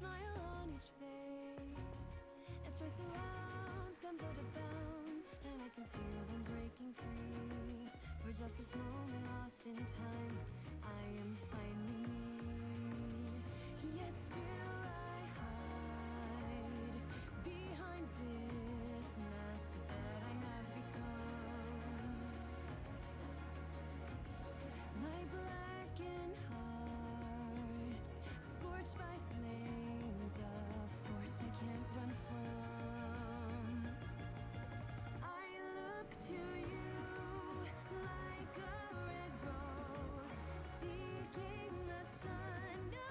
smile on each face. As joy surrounds, gun throw to bounds, and I can feel them breaking free. For just this moment lost in time, I am finding me. Yet still I hide behind this mask that I have become. My blackened heart, scorched by flames, a force I can't run from. I look to you like a red rose, seeking the sun no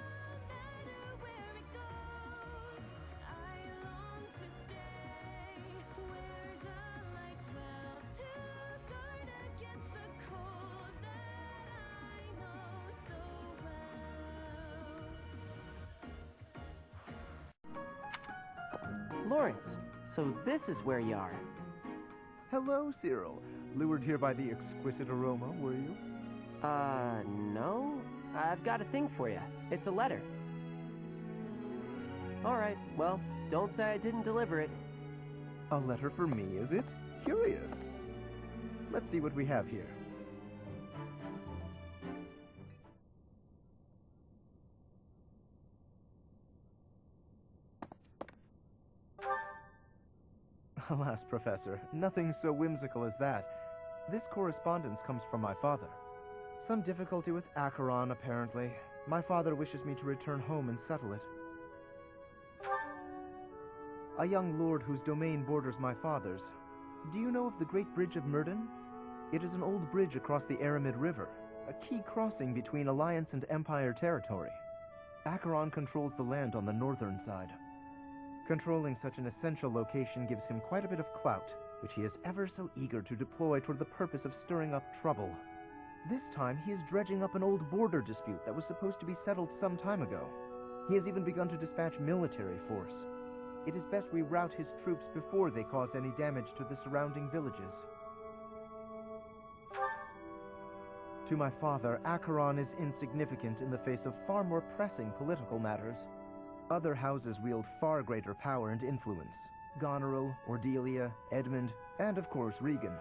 matter where it goes. I long to stay where the light dwells, to guard against the cold that I know so well. Lawrence, so this is where you are. Hello, Cyril. Lured here by the exquisite aroma, were you? No. I've got a thing for you. It's a letter. Alright, well, don't say I didn't deliver it. A letter for me, is it? Curious. Let's see what we have here. Alas, Professor, nothing so whimsical as that. This correspondence comes from my father. Some difficulty with Acheron, apparently. My father wishes me to return home and settle it. A young lord whose domain borders my father's. Do you know of the Great Bridge of Myrden? It is an old bridge across the Aramid River, a key crossing between Alliance and Empire territory. Acheron controls the land on the northern side. Controlling such an essential location gives him quite a bit of clout, which he is ever so eager to deploy toward the purpose of stirring up trouble. This time, he is dredging up an old border dispute that was supposed to be settled some time ago. He has even begun to dispatch military force. It is best we rout his troops before they cause any damage to the surrounding villages. To my father, Acheron is insignificant in the face of far more pressing political matters. Other houses wield far greater power and influence. Goneril, Ordelia, Edmund, and of course Regan.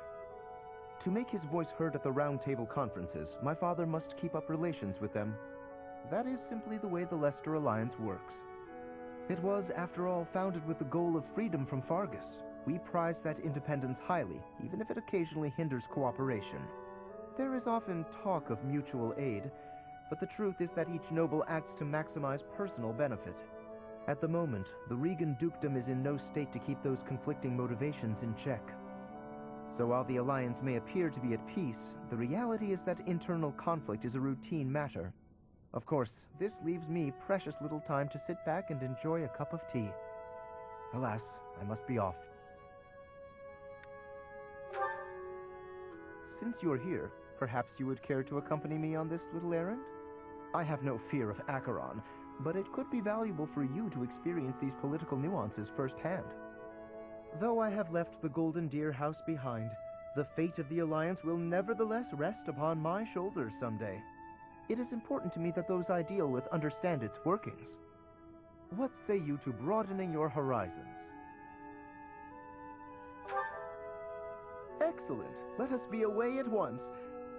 To make his voice heard at the Round Table conferences, my father must keep up relations with them. That is simply the way the Leicester Alliance works. It was, after all, founded with the goal of freedom from Fargus. We prize that independence highly, even if it occasionally hinders cooperation. There is often talk of mutual aid, but the truth is that each noble acts to maximize personal benefit. At the moment, the Regan dukedom is in no state to keep those conflicting motivations in check. So while the Alliance may appear to be at peace, the reality is that internal conflict is a routine matter. Of course, this leaves me precious little time to sit back and enjoy a cup of tea. Alas, I must be off. Since you're here, perhaps you would care to accompany me on this little errand? I have no fear of Acheron, but it could be valuable for you to experience these political nuances firsthand. Though I have left the Golden Deer House behind, the fate of the Alliance will nevertheless rest upon my shoulders someday. It is important to me that those I deal with understand its workings. What say you to broadening your horizons? Excellent. Let us be away at once.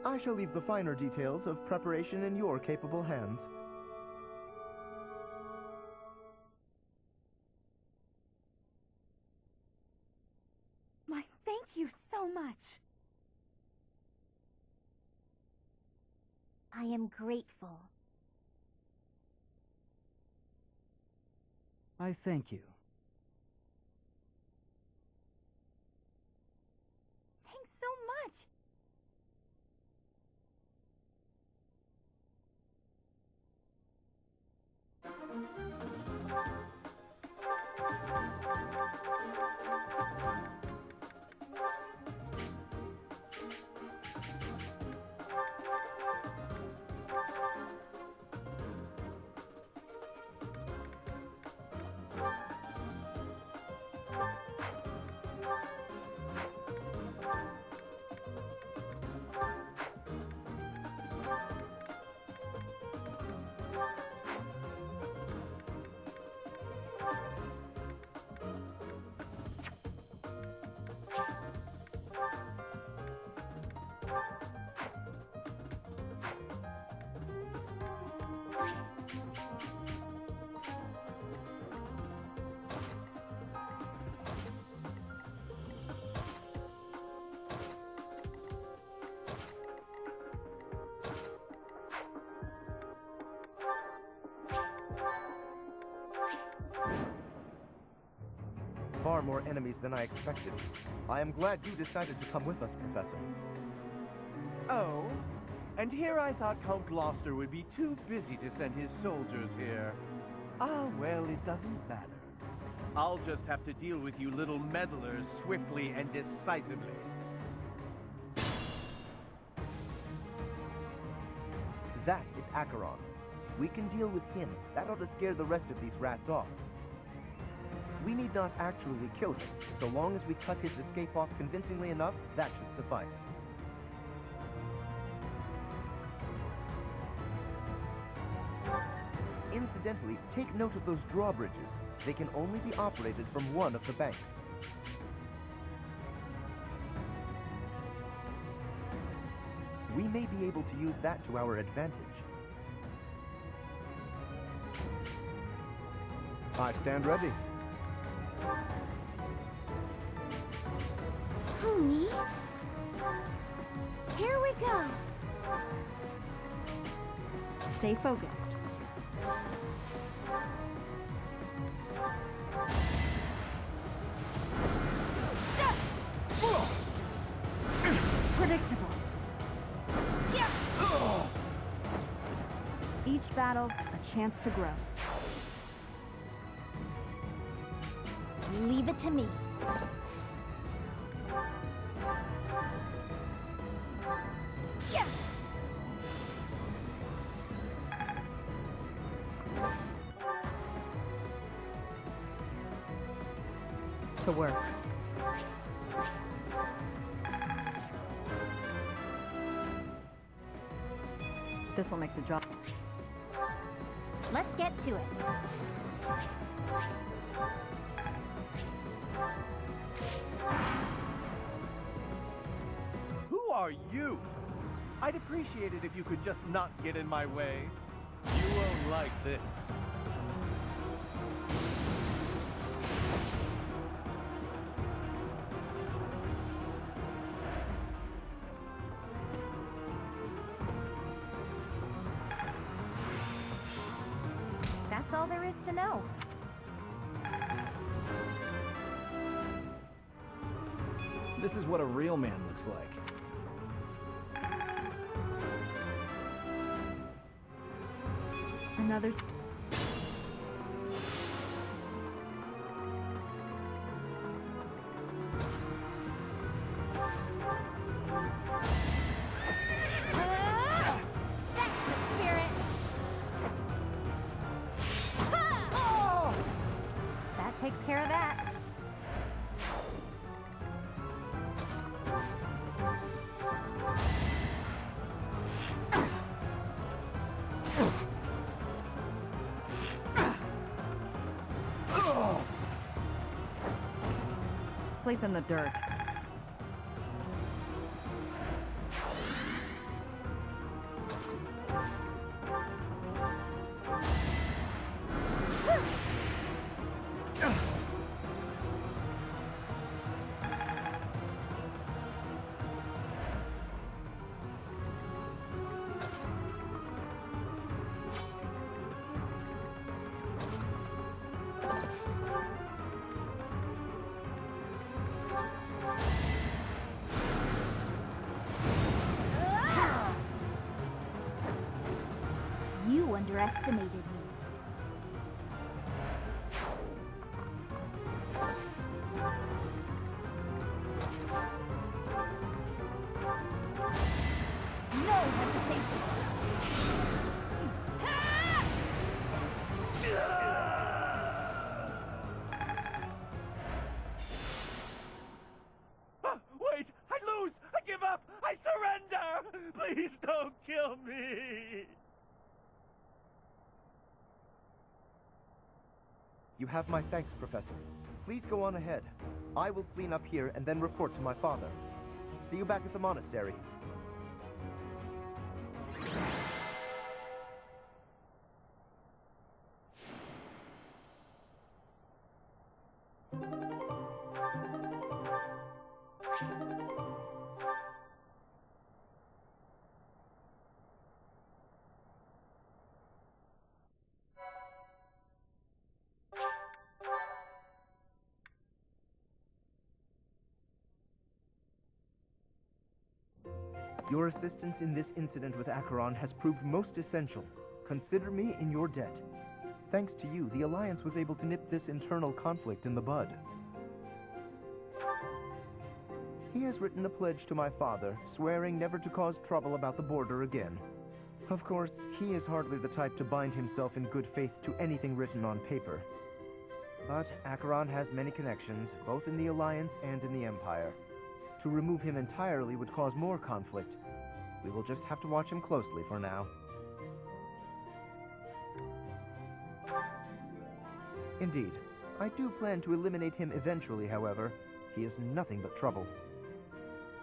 I shall leave the finer details of preparation in your capable hands. Why, thank you so much. I am grateful. I thank you. Thanks so much. far more enemies than I expected. I am glad you decided to come with us, Professor. Oh? And here I thought Count Gloucester would be too busy to send his soldiers here. Ah, well, it doesn't matter. I'll just have to deal with you little meddlers swiftly and decisively. That is Acheron. If we can deal with him, that ought to scare the rest of these rats off. We need not actually kill him. So long as we cut his escape off convincingly enough, that should suffice. Incidentally, take note of those drawbridges. They can only be operated from one of the banks. We may be able to use that to our advantage. I stand ready. Pony? Here we go. Stay focused. Predictable. Each battle, a chance to grow. Leave it to me. Yeah. To work. This'll make the job. Let's get to it. Who are you? I'd appreciate it if you could just not get in my way. You won't like this. That's all there is to know. This is what a real man looks like. Another. That's the spirit. That takes care of that. Sleep in the dirt. You underestimated me. No hesitation. Wait! I lose! I give up! I surrender! Please don't kill me! You have my thanks, Professor. Please go on ahead. I will clean up here and then report to my father. See you back at the monastery. Your assistance in this incident with Acheron has proved most essential. Consider me in your debt. Thanks to you, the Alliance was able to nip this internal conflict in the bud. He has written a pledge to my father, swearing never to cause trouble about the border again. Of course, he is hardly the type to bind himself in good faith to anything written on paper. But Acheron has many connections, both in the Alliance and in the Empire. To remove him entirely would cause more conflict. We will just have to watch him closely for now. Indeed. I do plan to eliminate him eventually, however. He is nothing but trouble.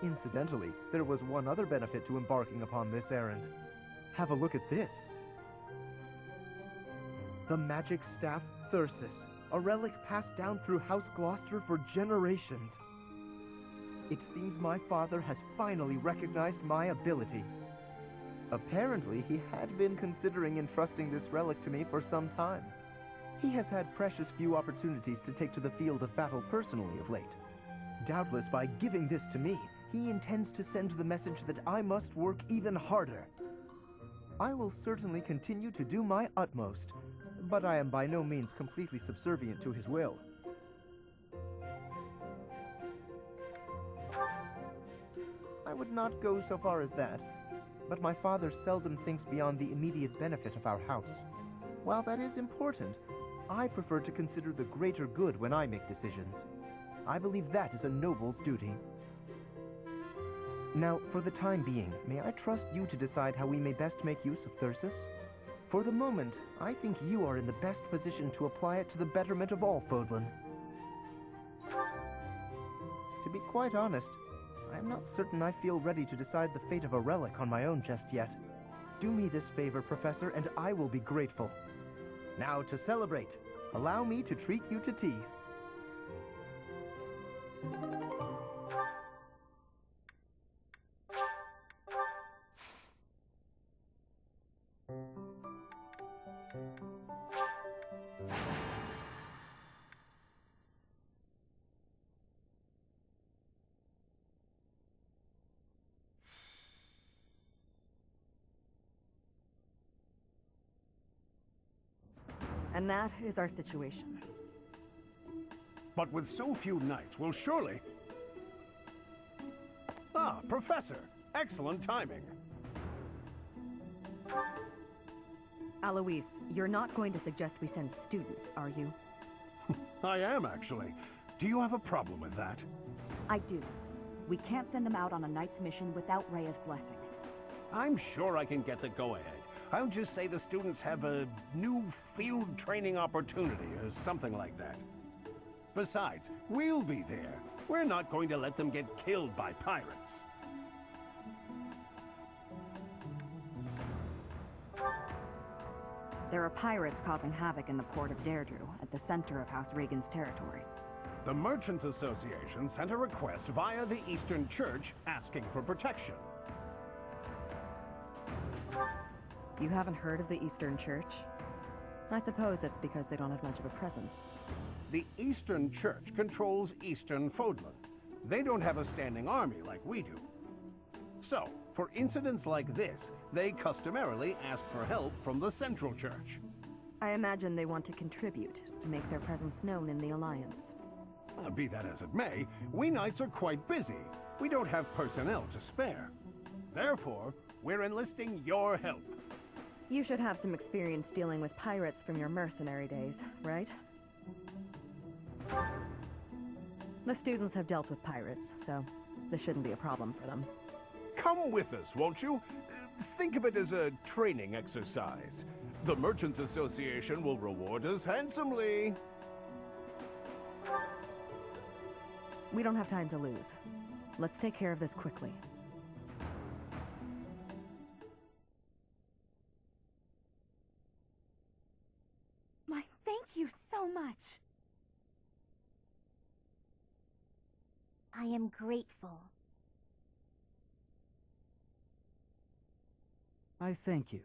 Incidentally, there was one other benefit to embarking upon this errand. Have a look at this. The magic staff Thyrsus, a relic passed down through House Gloucester for generations. It seems my father has finally recognized my ability. Apparently, he had been considering entrusting this relic to me for some time. He has had precious few opportunities to take to the field of battle personally of late. Doubtless by giving this to me, he intends to send the message that I must work even harder. I will certainly continue to do my utmost, but I am by no means completely subservient to his will. I would not go so far as that, but my father seldom thinks beyond the immediate benefit of our house. While that is important, I prefer to consider the greater good when I make decisions. I believe that is a noble's duty. Now, for the time being, may I trust you to decide how we may best make use of Thyrsus? For the moment, I think you are in the best position to apply it to the betterment of all Fodlan. To be quite honest, I am not certain I feel ready to decide the fate of a relic on my own just yet. Do me this favor, Professor, and I will be grateful. Now, to celebrate, allow me to treat you to tea. And that is our situation. But with so few knights, we'll surely... Ah, Professor! Excellent timing. Alois, you're not going to suggest we send students, are you? I am, actually. Do you have a problem with that? I do. We can't send them out on a knight's mission without Rhea's blessing. I'm sure I can get the go-ahead. I'll just say the students have a new field training opportunity or something like that. Besides, we'll be there. We're not going to let them get killed by pirates. There are pirates causing havoc in the port of Deirdre, at the center of House Regan's territory. The Merchants Association sent a request via the Eastern Church asking for protection. You haven't heard of the Eastern Church? I suppose it's because they don't have much of a presence. The Eastern Church controls Eastern Fodlan. They don't have a standing army like we do. So, for incidents like this, they customarily ask for help from the Central Church. I imagine they want to contribute to make their presence known in the Alliance. Be that as it may, we knights are quite busy. We don't have personnel to spare. Therefore, we're enlisting your help. You should have some experience dealing with pirates from your mercenary days, right? The students have dealt with pirates, so this shouldn't be a problem for them. Come with us, won't you? Think of it as a training exercise. The Merchants Association will reward us handsomely. We don't have time to lose. Let's take care of this quickly. Why, thank you so much. I am grateful. I thank you.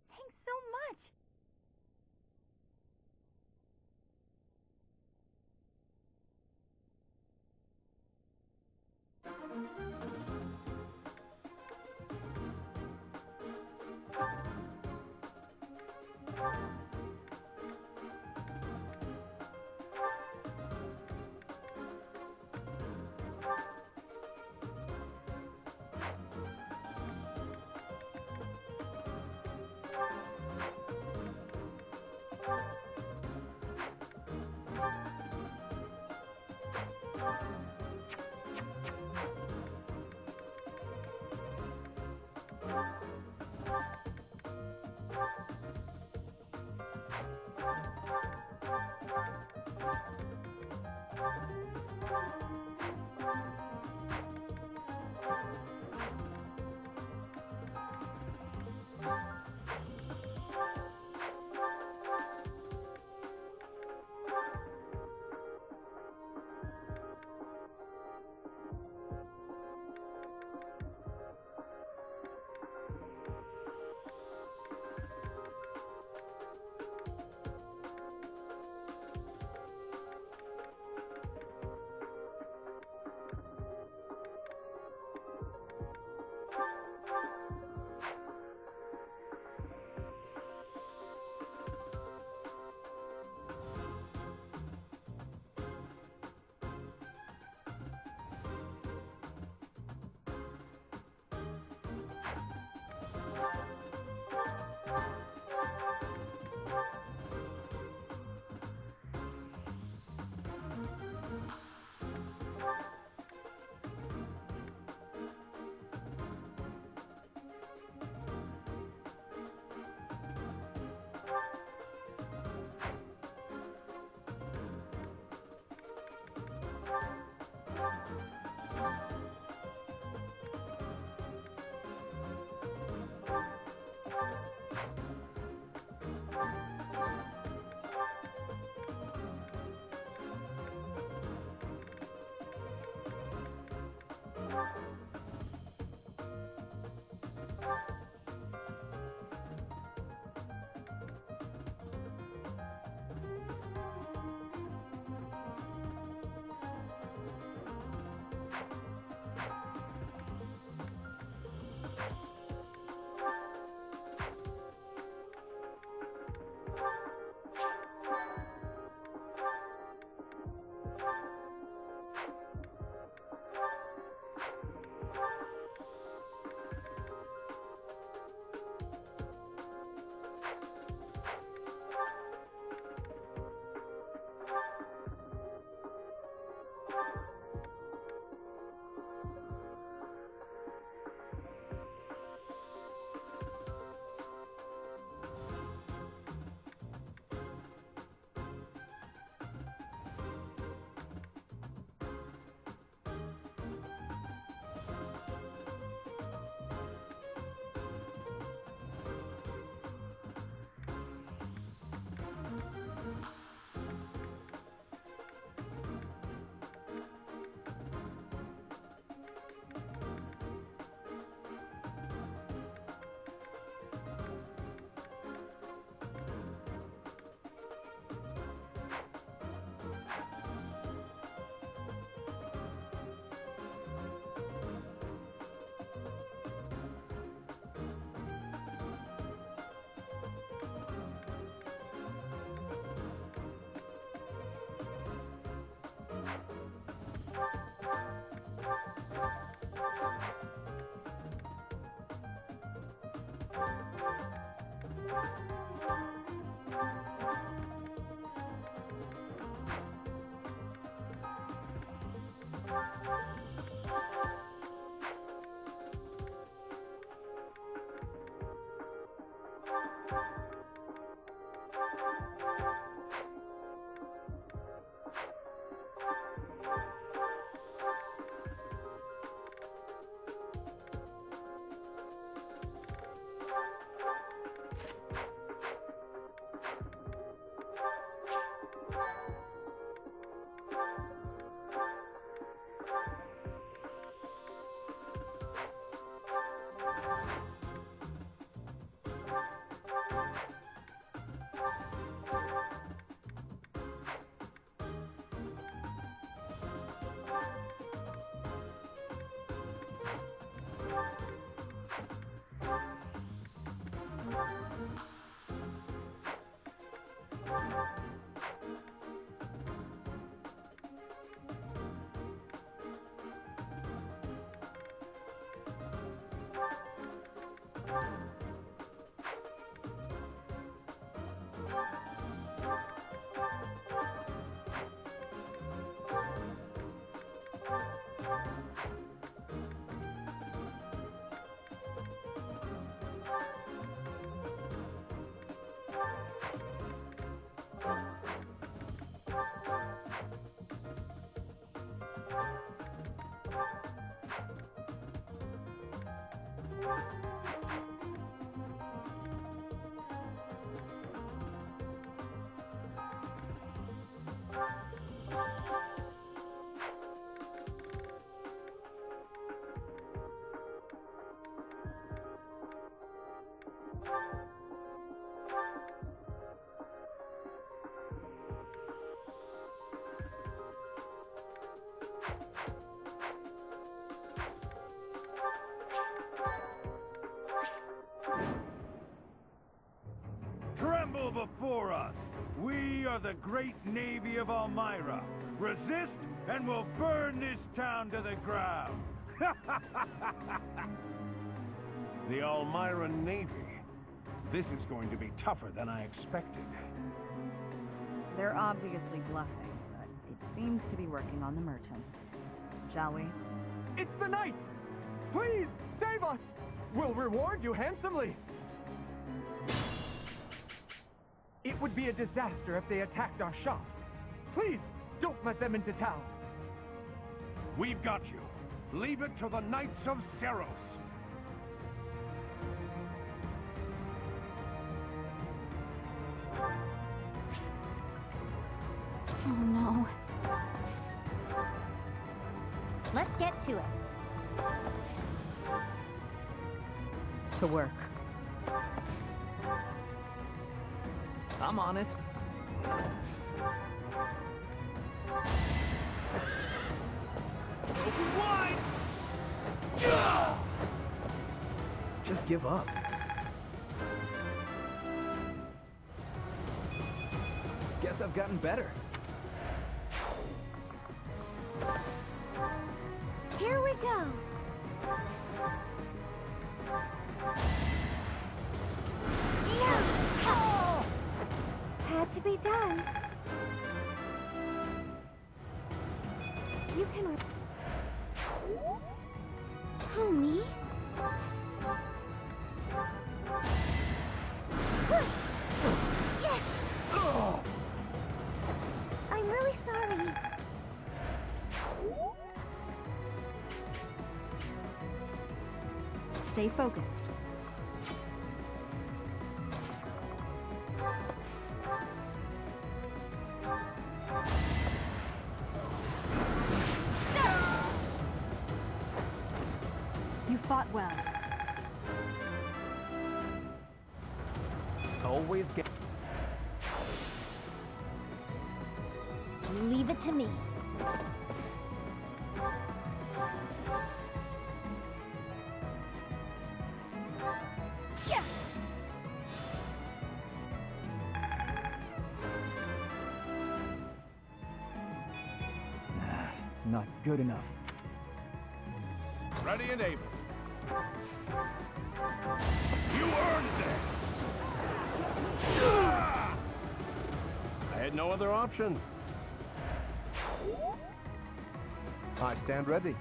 Thanks so much. Tremble before us! We are the great navy of Elmira. Resist, and we'll burn this town to the ground! The Elmira Navy. This is going to be tougher than I expected. They're obviously bluffing, but it seems to be working on the merchants. Shall we? It's the Knights! Please, save us! We'll reward you handsomely! It would be a disaster if they attacked our shops. Please, don't let them into town. We've got you. Leave it to the Knights of Seros. Oh no. Let's get to it. To work. I'm on it. Open wide! Just give up. Guess I've gotten better. Here we go. Yeah. Oh. Had to be done. You can. Who, me? Yes. I'm really sorry. Stay focused. You fought well. Always get. Leave it to me. Yeah. Not good enough. Ready and able. You earned this! I had no other option. I stand ready.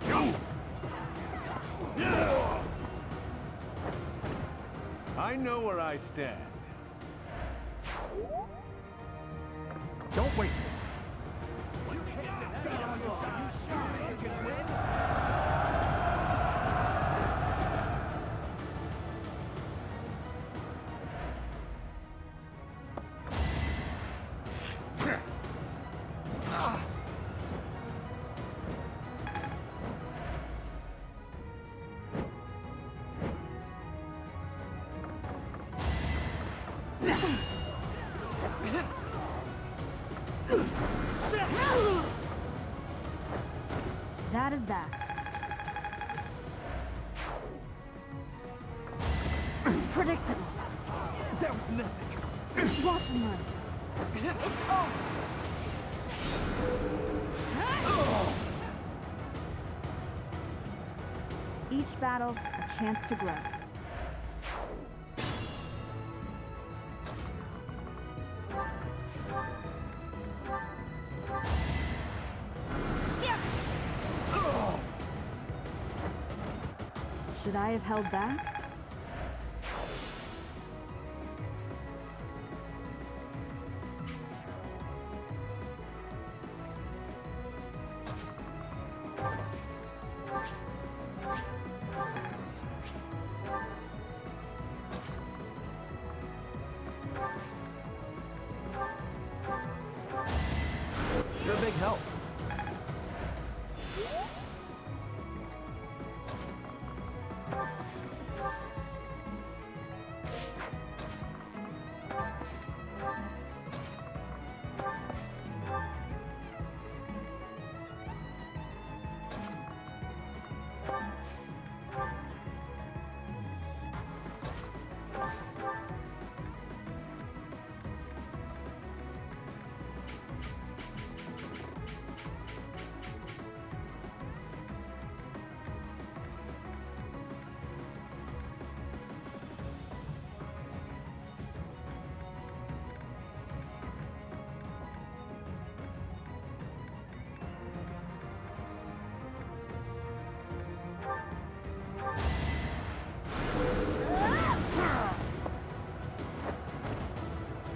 Go! I know where I stand. Don't waste it. That is that. Predictable. That was nothing. Watch and learn. It's over. Each battle, a chance to grow. Should I have held back? help.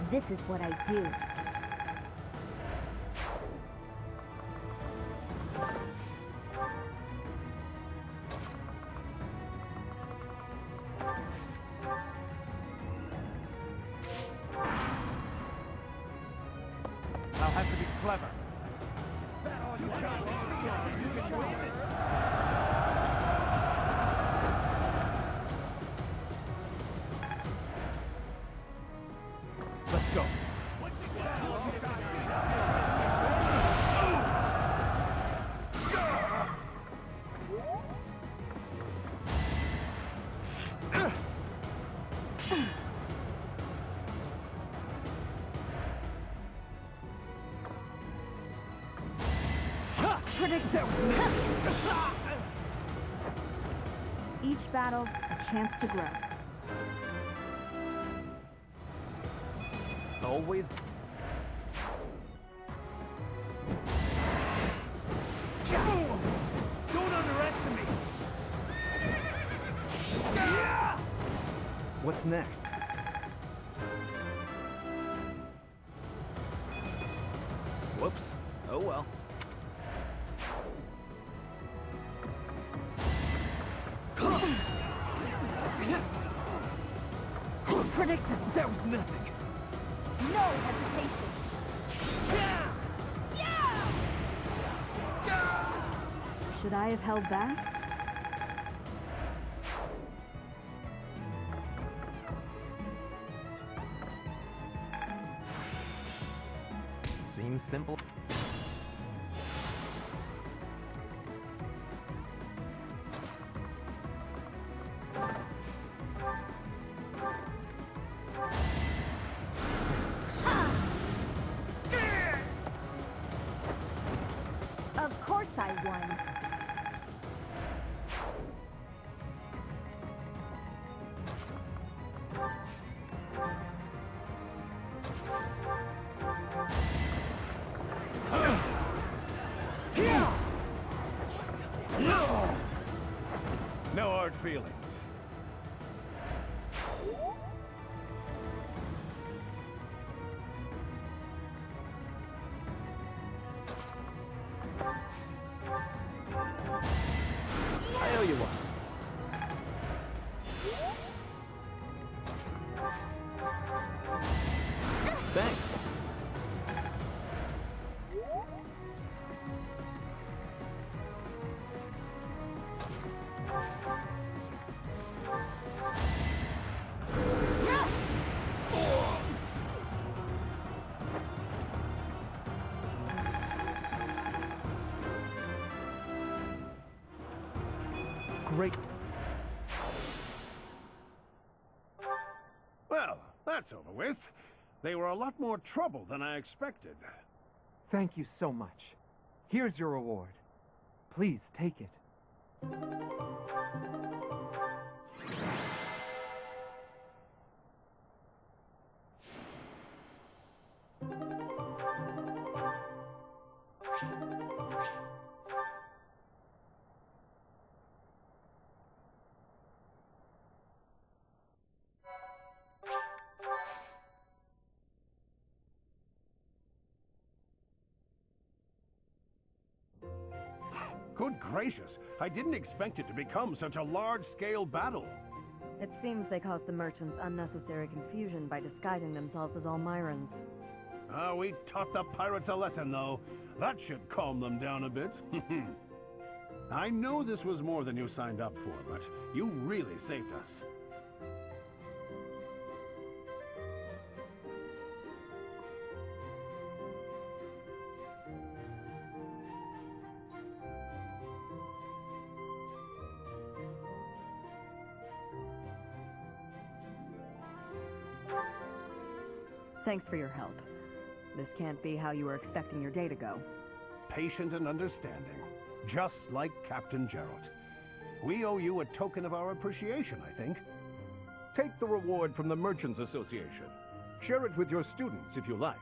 This is what I do. I'll have to be clever. Let's go. Each battle, a chance to grow. Always. Don't underestimate. What's next? Whoops. Oh well. Predictable. That was nothing. No hesitation. Should I have held back? Seems simple. Of course I won. No hard feelings. I owe you one. Thanks. Great. Well, that's over with. They were a lot more trouble than I expected. Thank you so much. Here's your reward. Please take it. Good gracious, I didn't expect it to become such a large-scale battle. It seems they caused the merchants unnecessary confusion by disguising themselves as Almirans. We taught the pirates a lesson, though. That should calm them down a bit. I know this was more than you signed up for, but you really saved us. Thanks for your help. This can't be how you were expecting your day to go. Patient and understanding, just like Captain Gerald. We owe you a token of our appreciation, I think. Take the reward from the Merchants Association. Share it with your students if you like.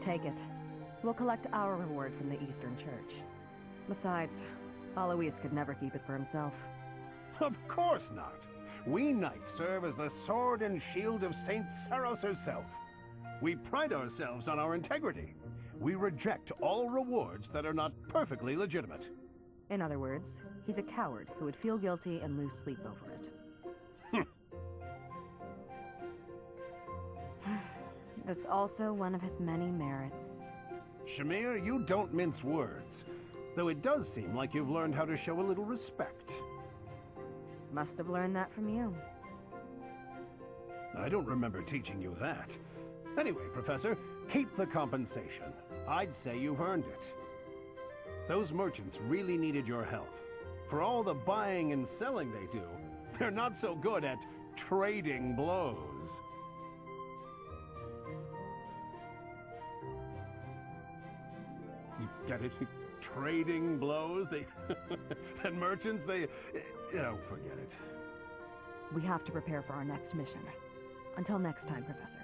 Take it. We'll collect our reward from the Eastern Church. Besides, Alois could never keep it for himself. Of course not. We knights serve as the sword and shield of Saint Saros herself. We pride ourselves on our integrity. We reject all rewards that are not perfectly legitimate. In other words, he's a coward who would feel guilty and lose sleep over it. That's also one of his many merits. Shamir, you don't mince words. Though it does seem like you've learned how to show a little respect. Must have learned that from you. I don't remember teaching you that. Anyway, Professor, keep the compensation. I'd say you've earned it. Those merchants really needed your help. For all the buying and selling they do, they're not so good at trading blows. You get it? Trading blows? They... and merchants, they... Oh, forget it. We have to prepare for our next mission. Until next time, Professor.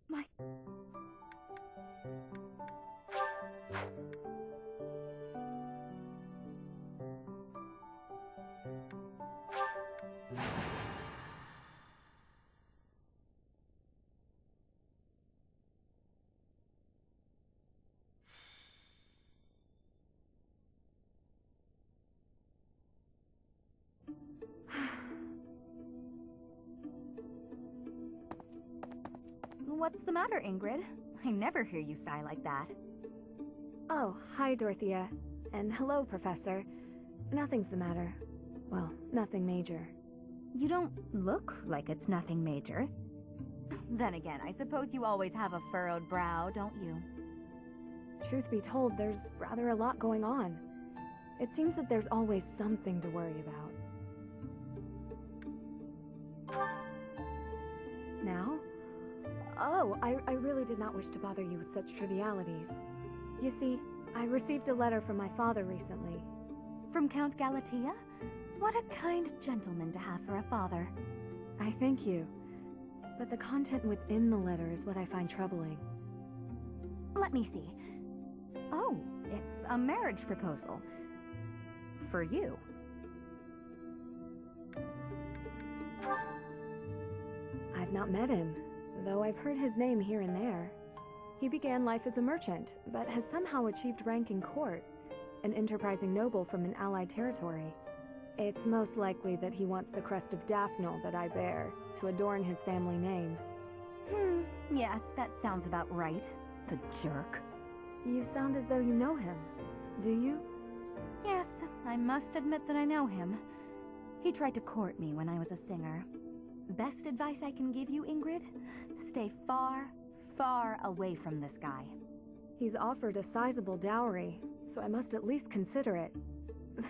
My... What's the matter, Ingrid? I never hear you sigh like that. Oh, hi, Dorothea. And hello, Professor. Nothing's the matter. Well, nothing major. You don't look like it's nothing major. Then again, I suppose you always have a furrowed brow, don't you? Truth be told, there's rather a lot going on. It seems that there's always something to worry about. Now? Oh, I really did not wish to bother you with such trivialities. You see, I received a letter from my father recently. From Count Galatea? What a kind gentleman to have for a father. I thank you. But the content within the letter is what I find troubling. Let me see. Oh, it's a marriage proposal. For you. I've not met him, though I've heard his name here and there. He began life as a merchant, but has somehow achieved rank in court, an enterprising noble from an allied territory. It's most likely that he wants the crest of Daphne that I bear, to adorn his family name. Yes, that sounds about right. The jerk. You sound as though you know him. Do you? Yes, I must admit that I know him. He tried to court me when I was a singer. Best advice I can give you, Ingrid? Stay far, far away from this guy. He's offered a sizable dowry, so I must at least consider it.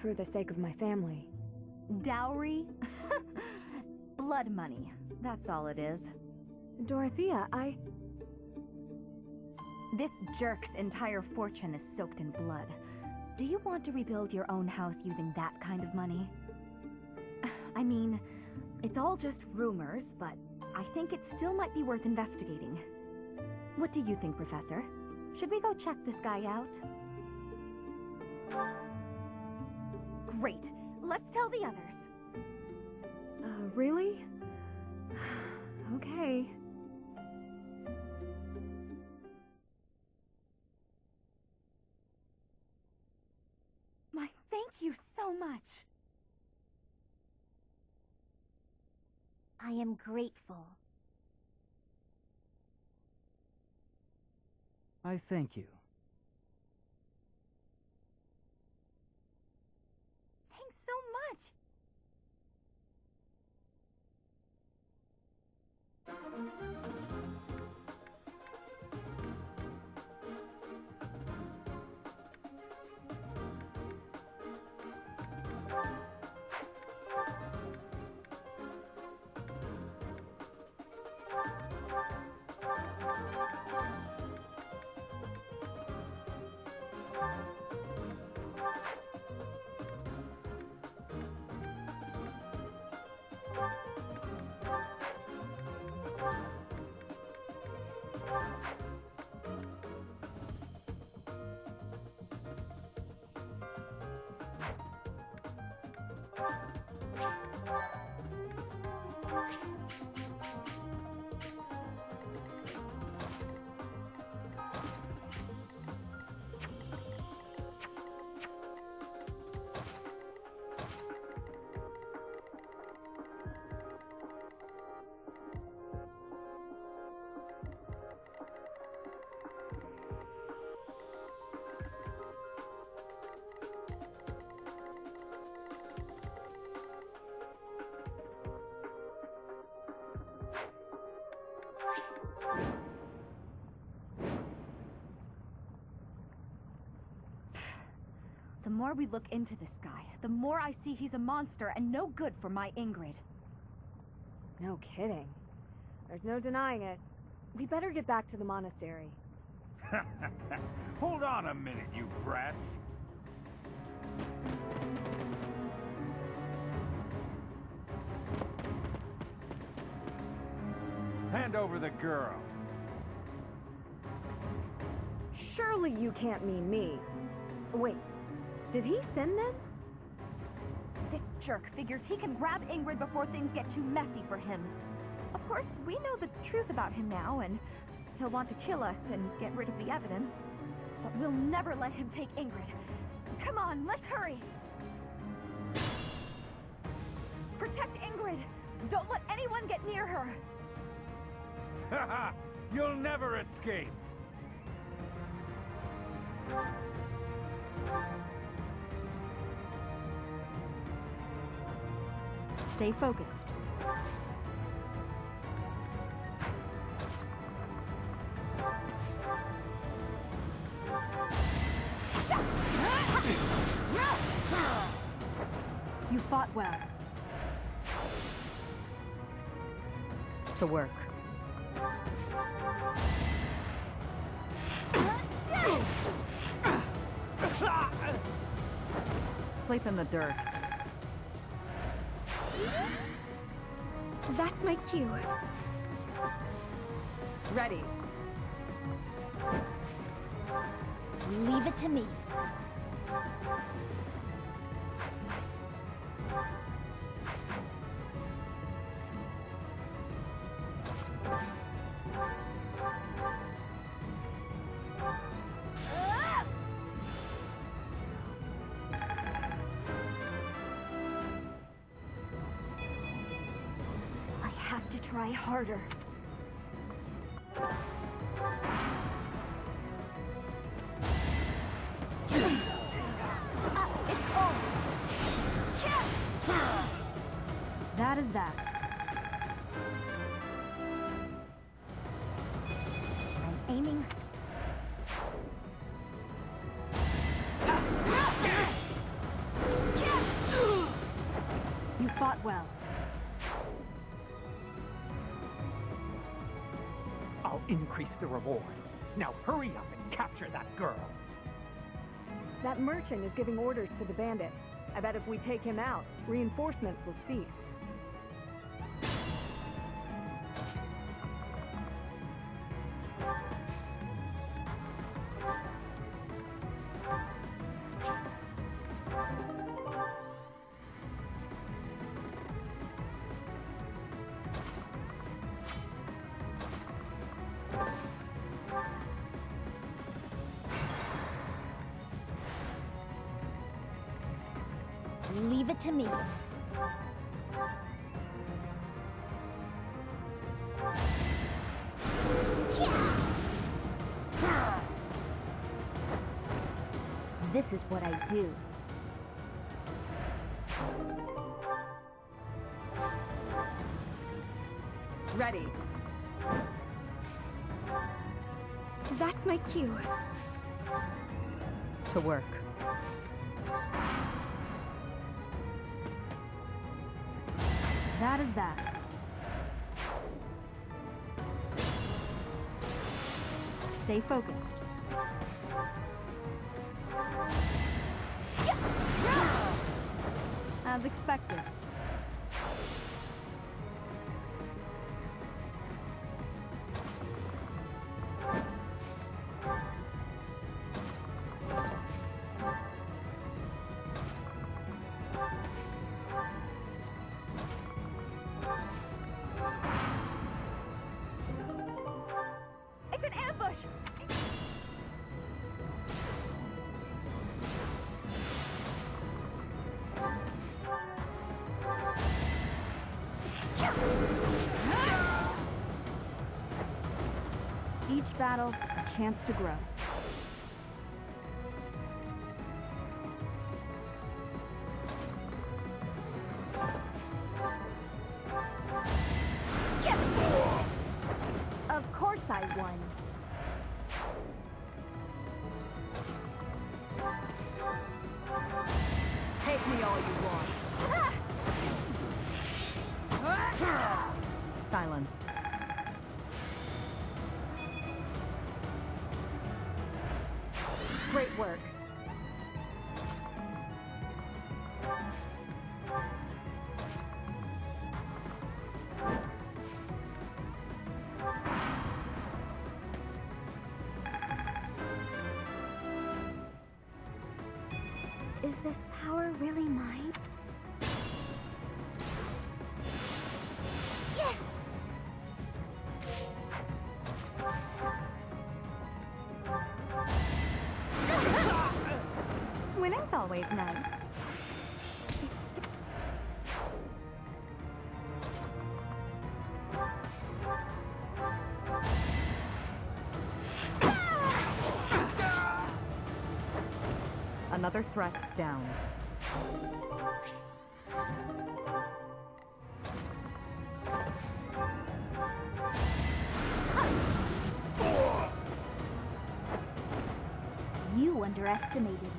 For the sake of my family. Dowry? Blood money. That's all it is. Dorothea, This jerk's entire fortune is soaked in blood. Do you want to rebuild your own house using that kind of money? I mean, it's all just rumors, but I think it still might be worth investigating. What do you think, Professor? Should we go check this guy out? Great. Let's tell the others. Really? Okay. much. I am grateful. I thank you. Thanks so much. The more we look into this guy, the more I see he's a monster and no good for my Ingrid. No kidding. There's no denying it. We better get back to the monastery. Hold on a minute, you brats. Hand over the girl. Surely you can't mean me. Wait, did he send them? This jerk figures he can grab Ingrid before things get too messy for him. Of course, we know the truth about him now, and he'll want to kill us and get rid of the evidence. But we'll never let him take Ingrid. Come on, let's hurry! Protect Ingrid! Don't let anyone get near her! Haha! You'll never escape! Stay focused. You fought well. To work. Sleep in the dirt. That's my cue. Ready. Leave it to me. I have to try harder. It's on! That is that. I'm aiming. You fought well. I'll increase the reward. Now hurry up and capture that girl. That merchant is giving orders to the bandits. I bet if we take him out, reinforcements will cease. Leave it to me. This is what I do. Ready. That's my cue. To work. That is that. Stay focused. As expected. It's an ambush! Each battle, a chance to grow. Of course I won. Take me all you want. Silenced. Great work. Is this power really mine? Yeah! Winning's always nice. It's Another threat down. You underestimated me.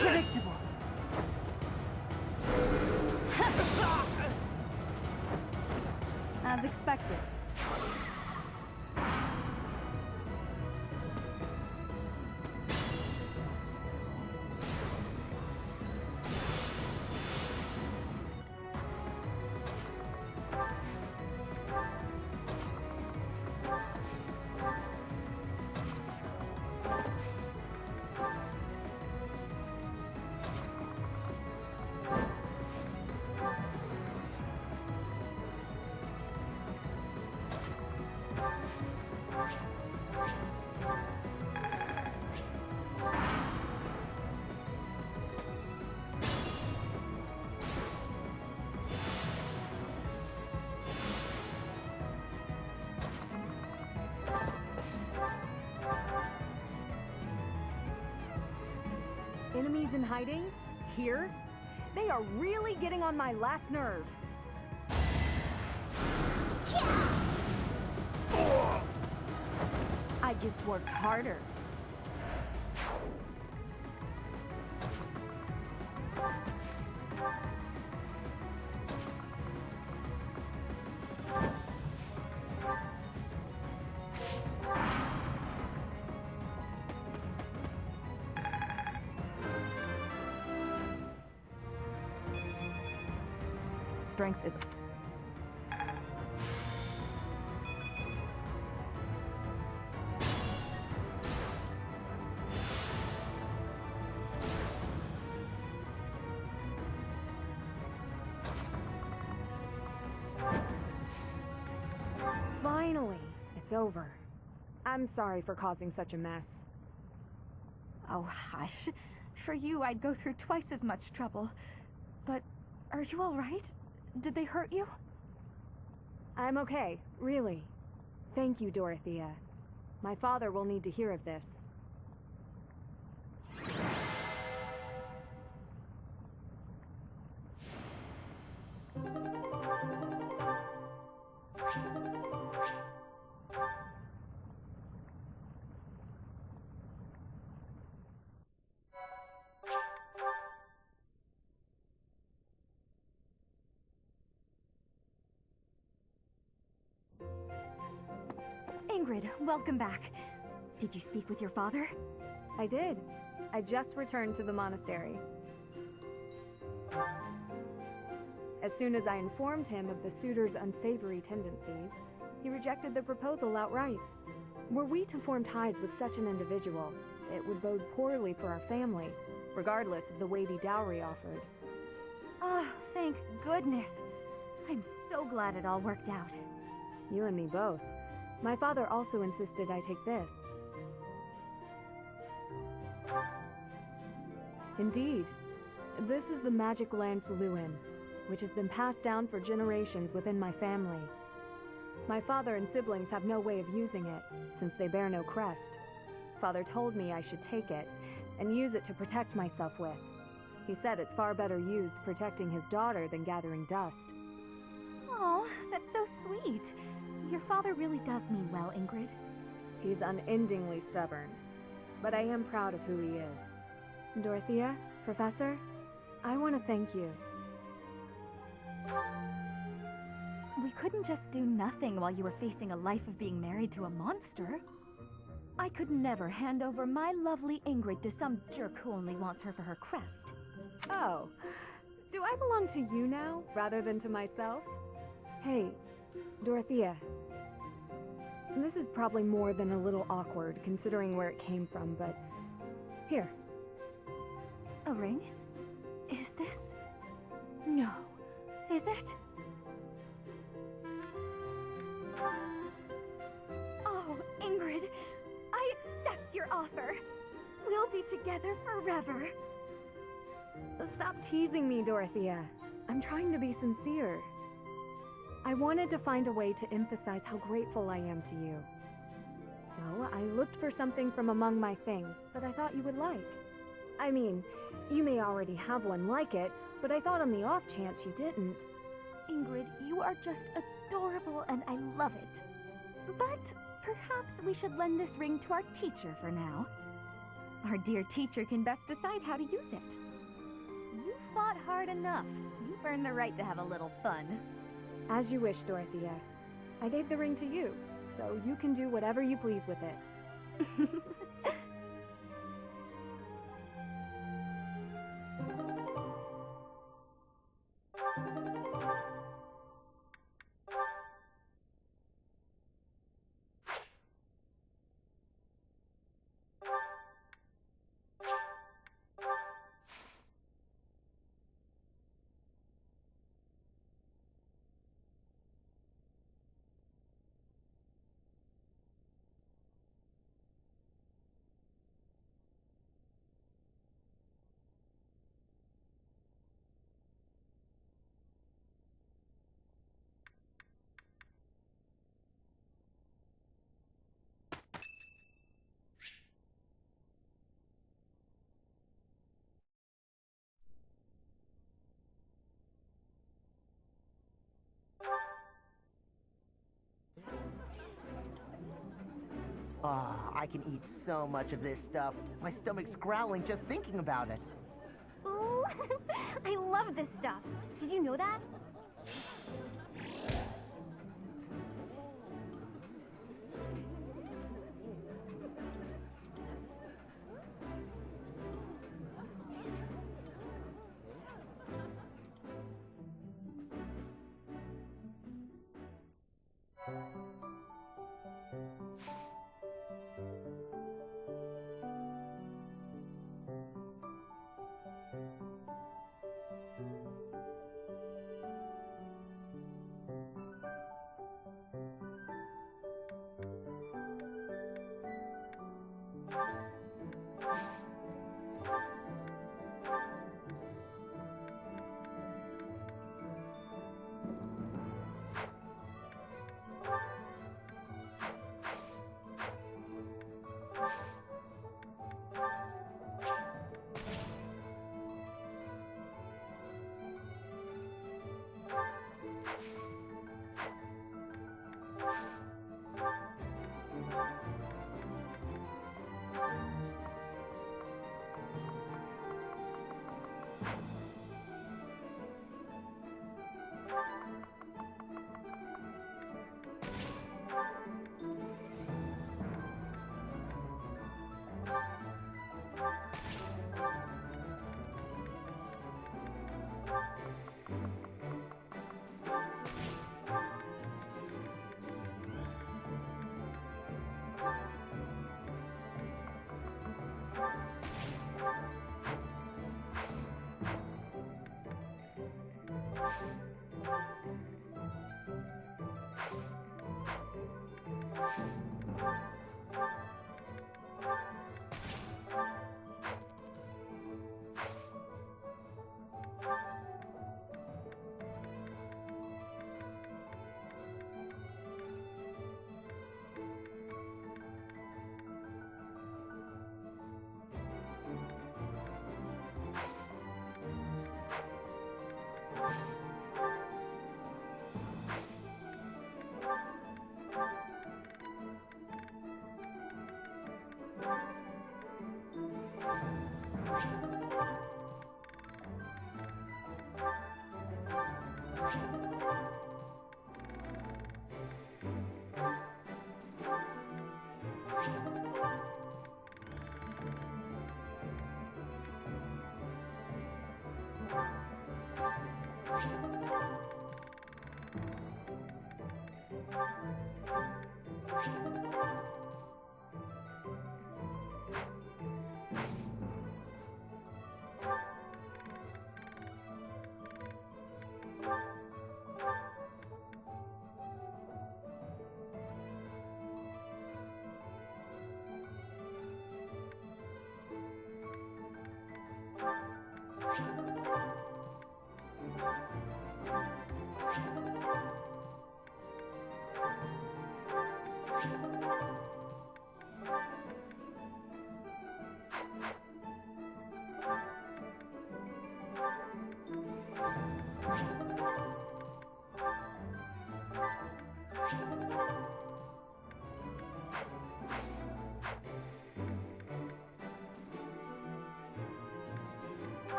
Predictable. as expected. Enemies in hiding? Here? They are really getting on my last nerve. I just worked harder. Strength is... it's over. I'm sorry for causing such a mess. Oh, hush. For you, I'd go through twice as much trouble. But are you all right? Did they hurt you? I'm okay, really. Thank you, Dorothea. My father will need to hear of this. Ingrid, welcome back. Did you speak with your father? I did. I just returned to the monastery. As soon as I informed him of the suitor's unsavory tendencies, he rejected the proposal outright. Were we to form ties with such an individual, it would bode poorly for our family, regardless of the weighty dowry offered. Oh, thank goodness. I'm so glad it all worked out. You and me both. My father also insisted I take this. Indeed. This is the magic lance Lewin, which has been passed down for generations within my family. My father and siblings have no way of using it, since they bear no crest. Father told me I should take it, and use it to protect myself with. He said it's far better used protecting his daughter than gathering dust. Oh, that's so sweet. Your father really does mean well, Ingrid. He's unendingly stubborn, but I am proud of who he is. Dorothea, Professor, I want to thank you. We couldn't just do nothing while you were facing a life of being married to a monster. I could never hand over my lovely Ingrid to some jerk who only wants her for her crest. Oh, do I belong to you now, rather than to myself? Hey, Dorothea. This is probably more than a little awkward, considering where it came from, but... Here. A ring? Is this... No. Is it? Oh, Ingrid, I accept your offer. We'll be together forever. Stop teasing me, Dorothea. I'm trying to be sincere. I wanted to find a way to emphasize how grateful I am to you. So I looked for something from among my things that I thought you would like. I mean, you may already have one like it, but I thought on the off chance you didn't. Ingrid, you are just adorable and I love it. But perhaps we should lend this ring to our teacher for now. Our dear teacher can best decide how to use it. You fought hard enough. You've earned the right to have a little fun. As you wish, Dorothea. I gave the ring to you, so you can do whatever you please with it. Ah, I can eat so much of this stuff. My stomach's growling just thinking about it. Ooh, I love this stuff. Did you know that?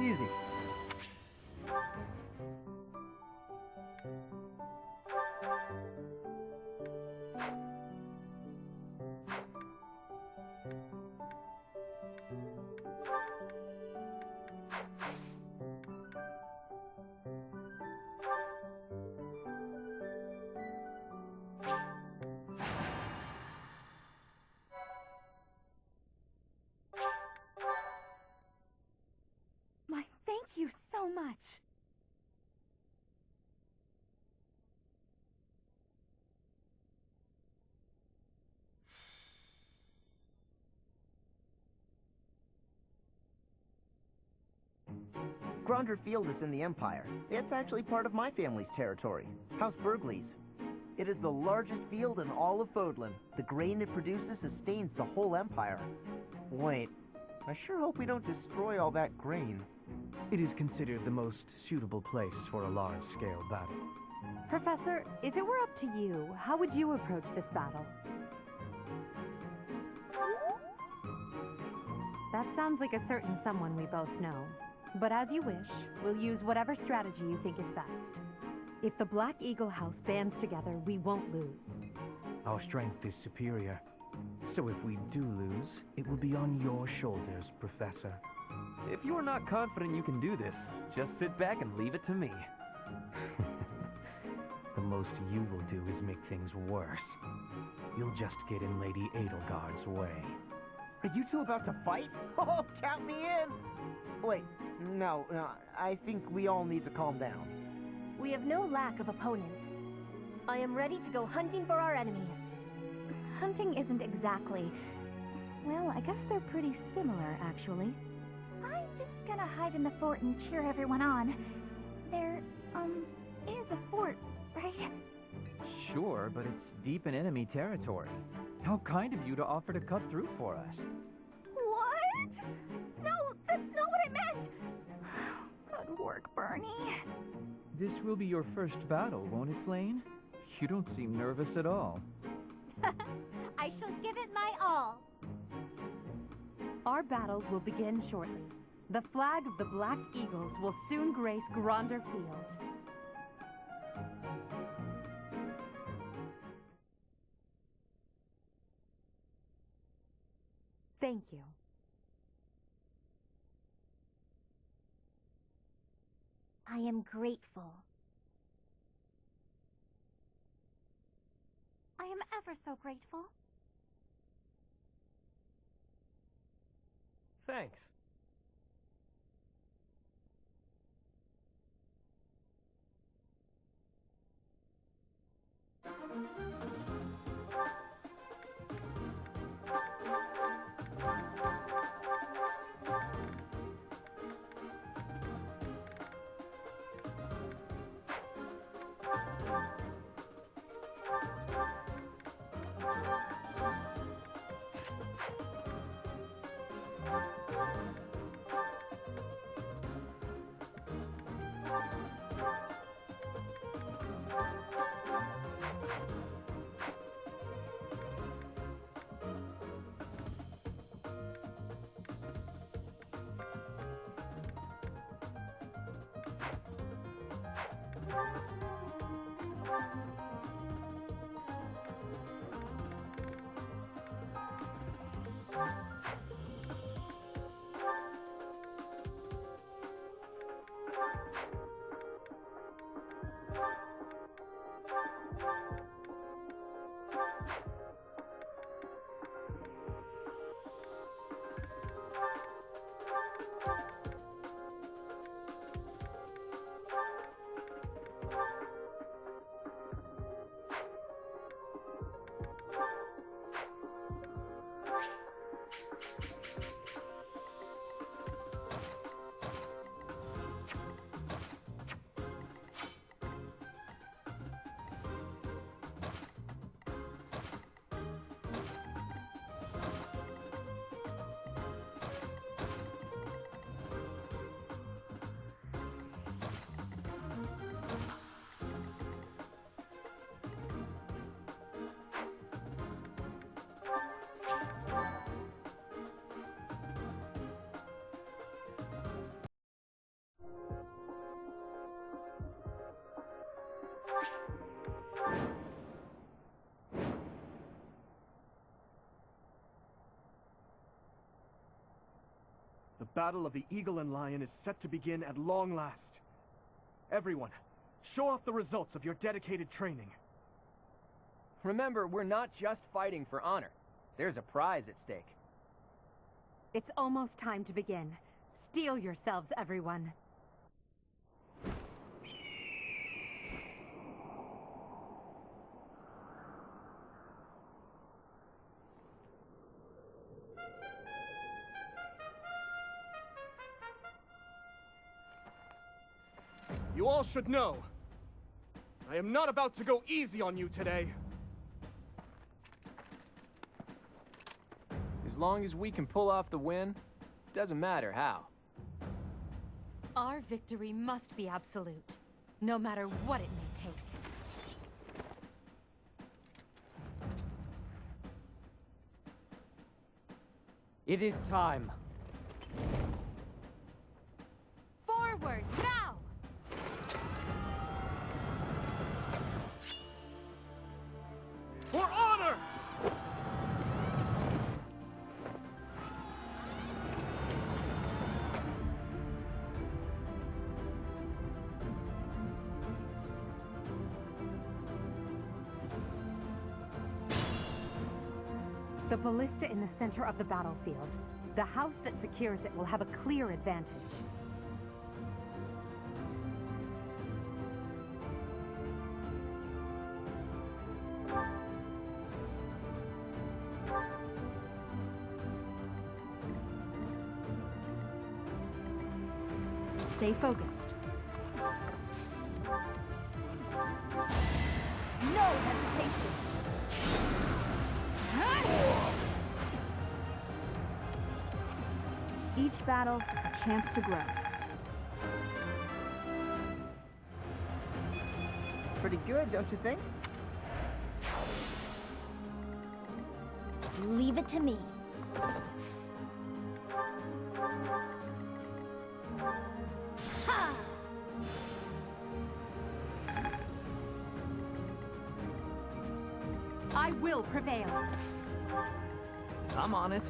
Easy. Why, thank you so much. Gronder Field is in the Empire. It's actually part of my family's territory, House Burgley's. It is the largest field in all of Fodlan. The grain it produces sustains the whole Empire. Wait, I sure hope we don't destroy all that grain. It is considered the most suitable place for a large-scale battle. Professor, if it were up to you, how would you approach this battle? That sounds like a certain someone we both know. But as you wish, we'll use whatever strategy you think is best. If the Black Eagle House bands together, we won't lose. Our strength is superior. So if we do lose, it will be on your shoulders, Professor. If you're not confident you can do this, just sit back and leave it to me. The most you will do is make things worse. You'll just get in Lady Edelgard's way. Are you two about to fight? Oh, count me in! Wait, no, I think we all need to calm down. We have no lack of opponents. I am ready to go hunting for our enemies. Hunting isn't exactly... Well, I guess they're pretty similar, actually. I'm just gonna hide in the fort and cheer everyone on. There, is a fort, right? Sure, but it's deep in enemy territory. How kind of you to offer to cut through for us. What? No, that's not what I meant! Good work, Bernie. This will be your first battle, won't it, Flane? You don't seem nervous at all. I shall give it my all. Our battle will begin shortly. The flag of the Black Eagles will soon grace Gronder Field. Thank you. I am grateful. I am ever so grateful. Thanks. The Battle of the Eagle and Lion is set to begin at long last. Everyone, show off the results of your dedicated training. Remember, we're not just fighting for honor. There's a prize at stake. It's almost time to begin. Steel yourselves, everyone. You all should know, I am not about to go easy on you today. As long as we can pull off the win, doesn't matter how. Our victory must be absolute, no matter what it may take. It is time. Forward, now! For honor! The ballista in the center of the battlefield. The house that secures it will have a clear advantage. Stay focused. No hesitation. Each battle, a chance to grow. Pretty good, don't you think? Leave it to me. Ha! I will prevail. I'm on it.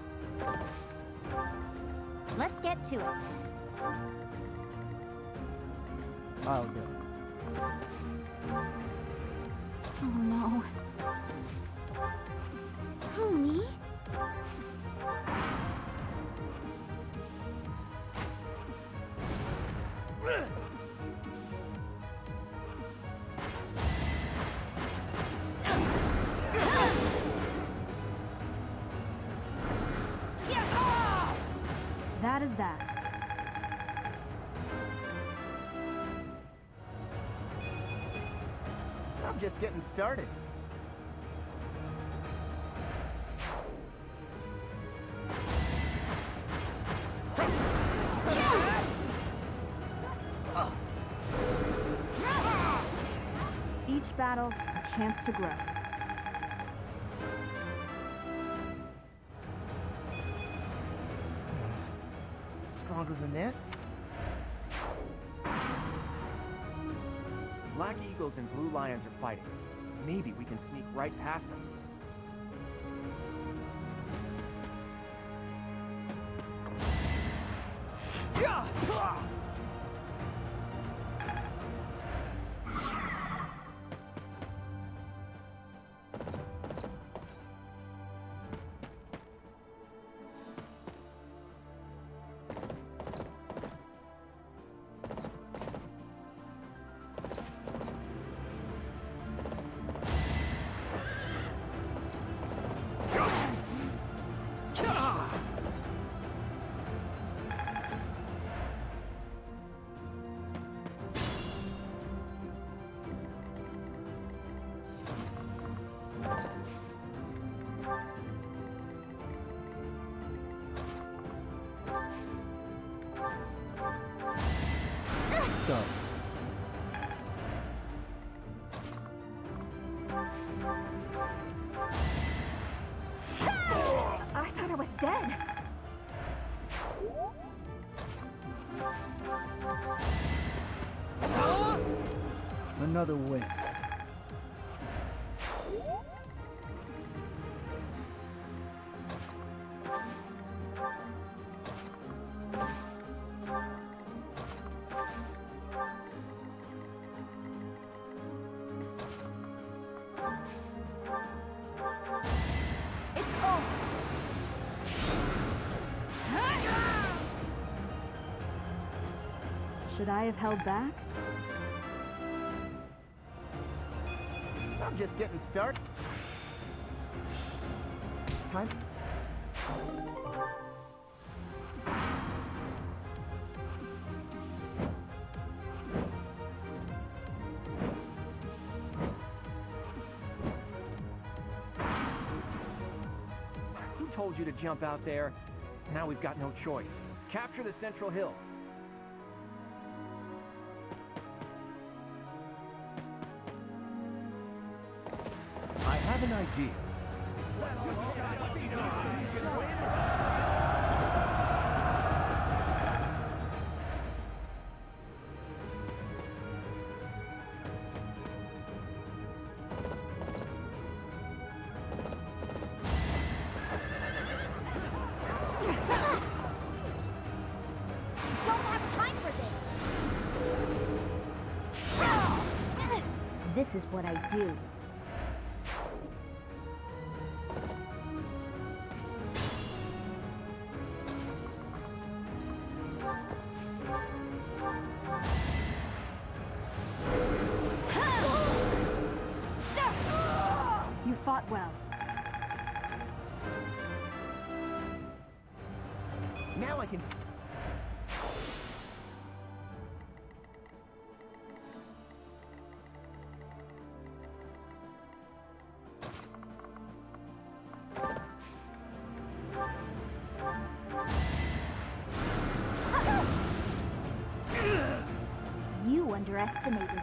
Let's get to it. I'll go. Oh no. Homie? That is that. I'm just getting started. Each battle, a chance to grow. Stronger than this? Black Eagles and Blue Lions are fighting. Maybe we can sneak right past them. So, I thought I was dead. Another win. It's over. Should I have held back? I'm just getting started. time? Who told you to jump out there? Now we've got no choice. Capture the central hill. I have an idea. Don't have time for this! This is what I do. You fought well. Now I can... You underestimated me.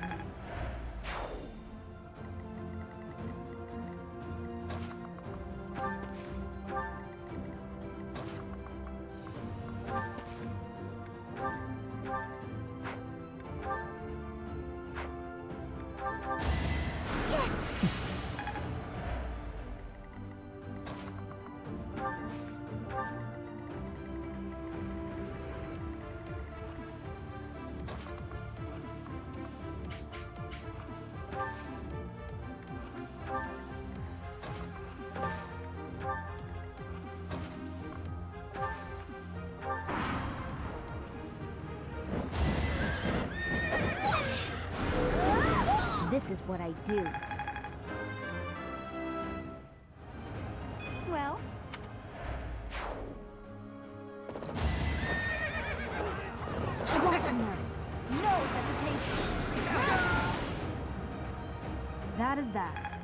This is what I do. Well, watch and learn. No hesitation. That is that.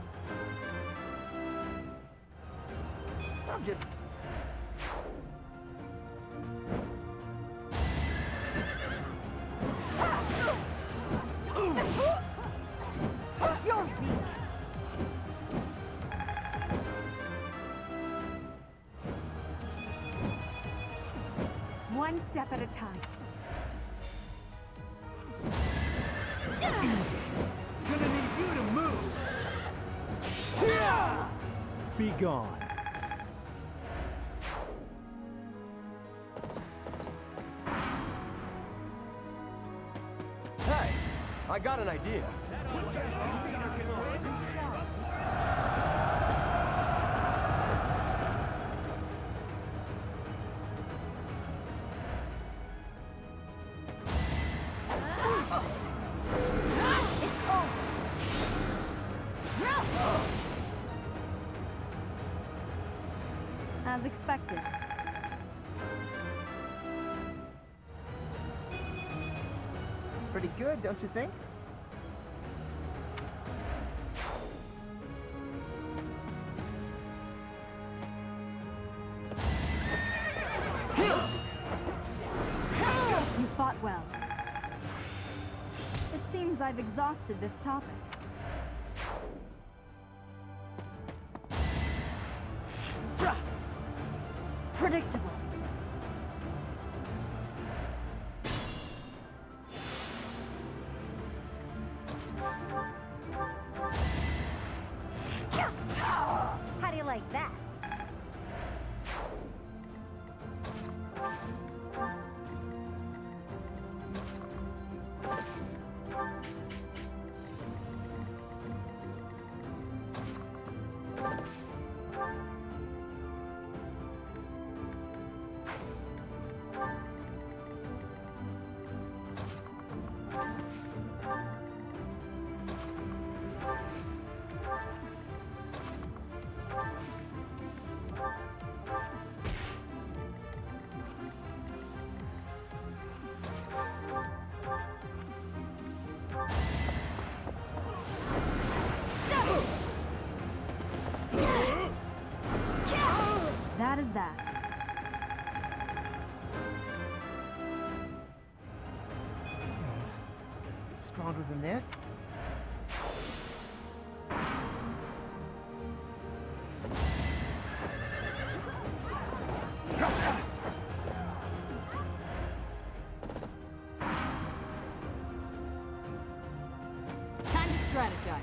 I'm just... You're weak. One step at a time. Easy. Gonna need you to move. Be gone. Hey, I got an idea. It's over. As expected. Pretty good, don't you think? You fought well. It seems I've exhausted this topic. Predictable. How do you like that? That is that. Stronger than this? Time to strategize.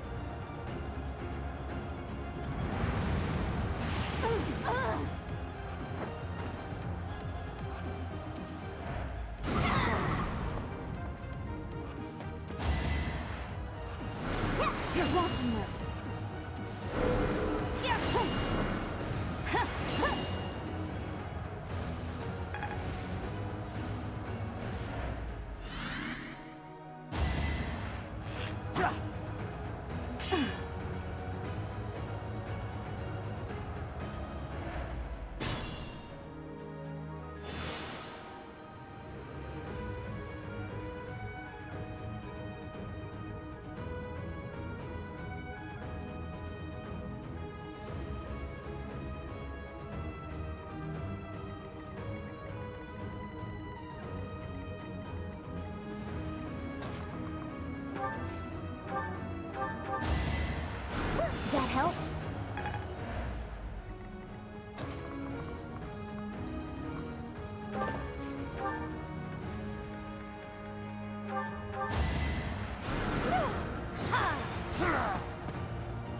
You're watching them. That helps.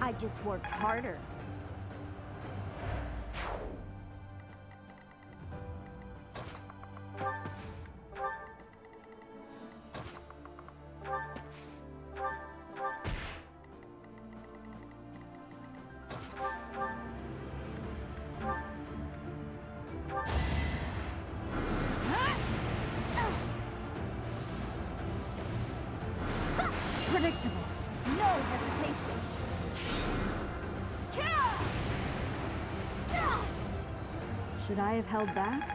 I just worked harder. Predictable. No hesitation. Should I have held back?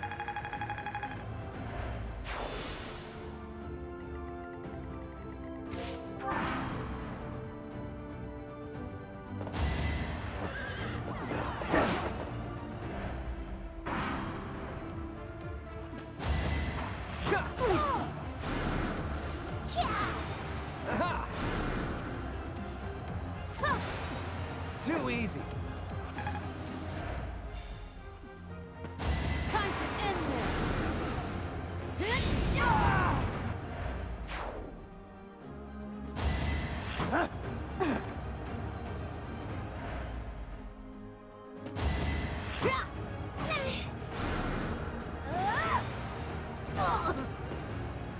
Too easy. Time to end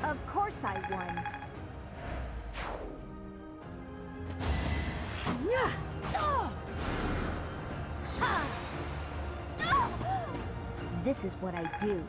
Of course I won. This is what I do.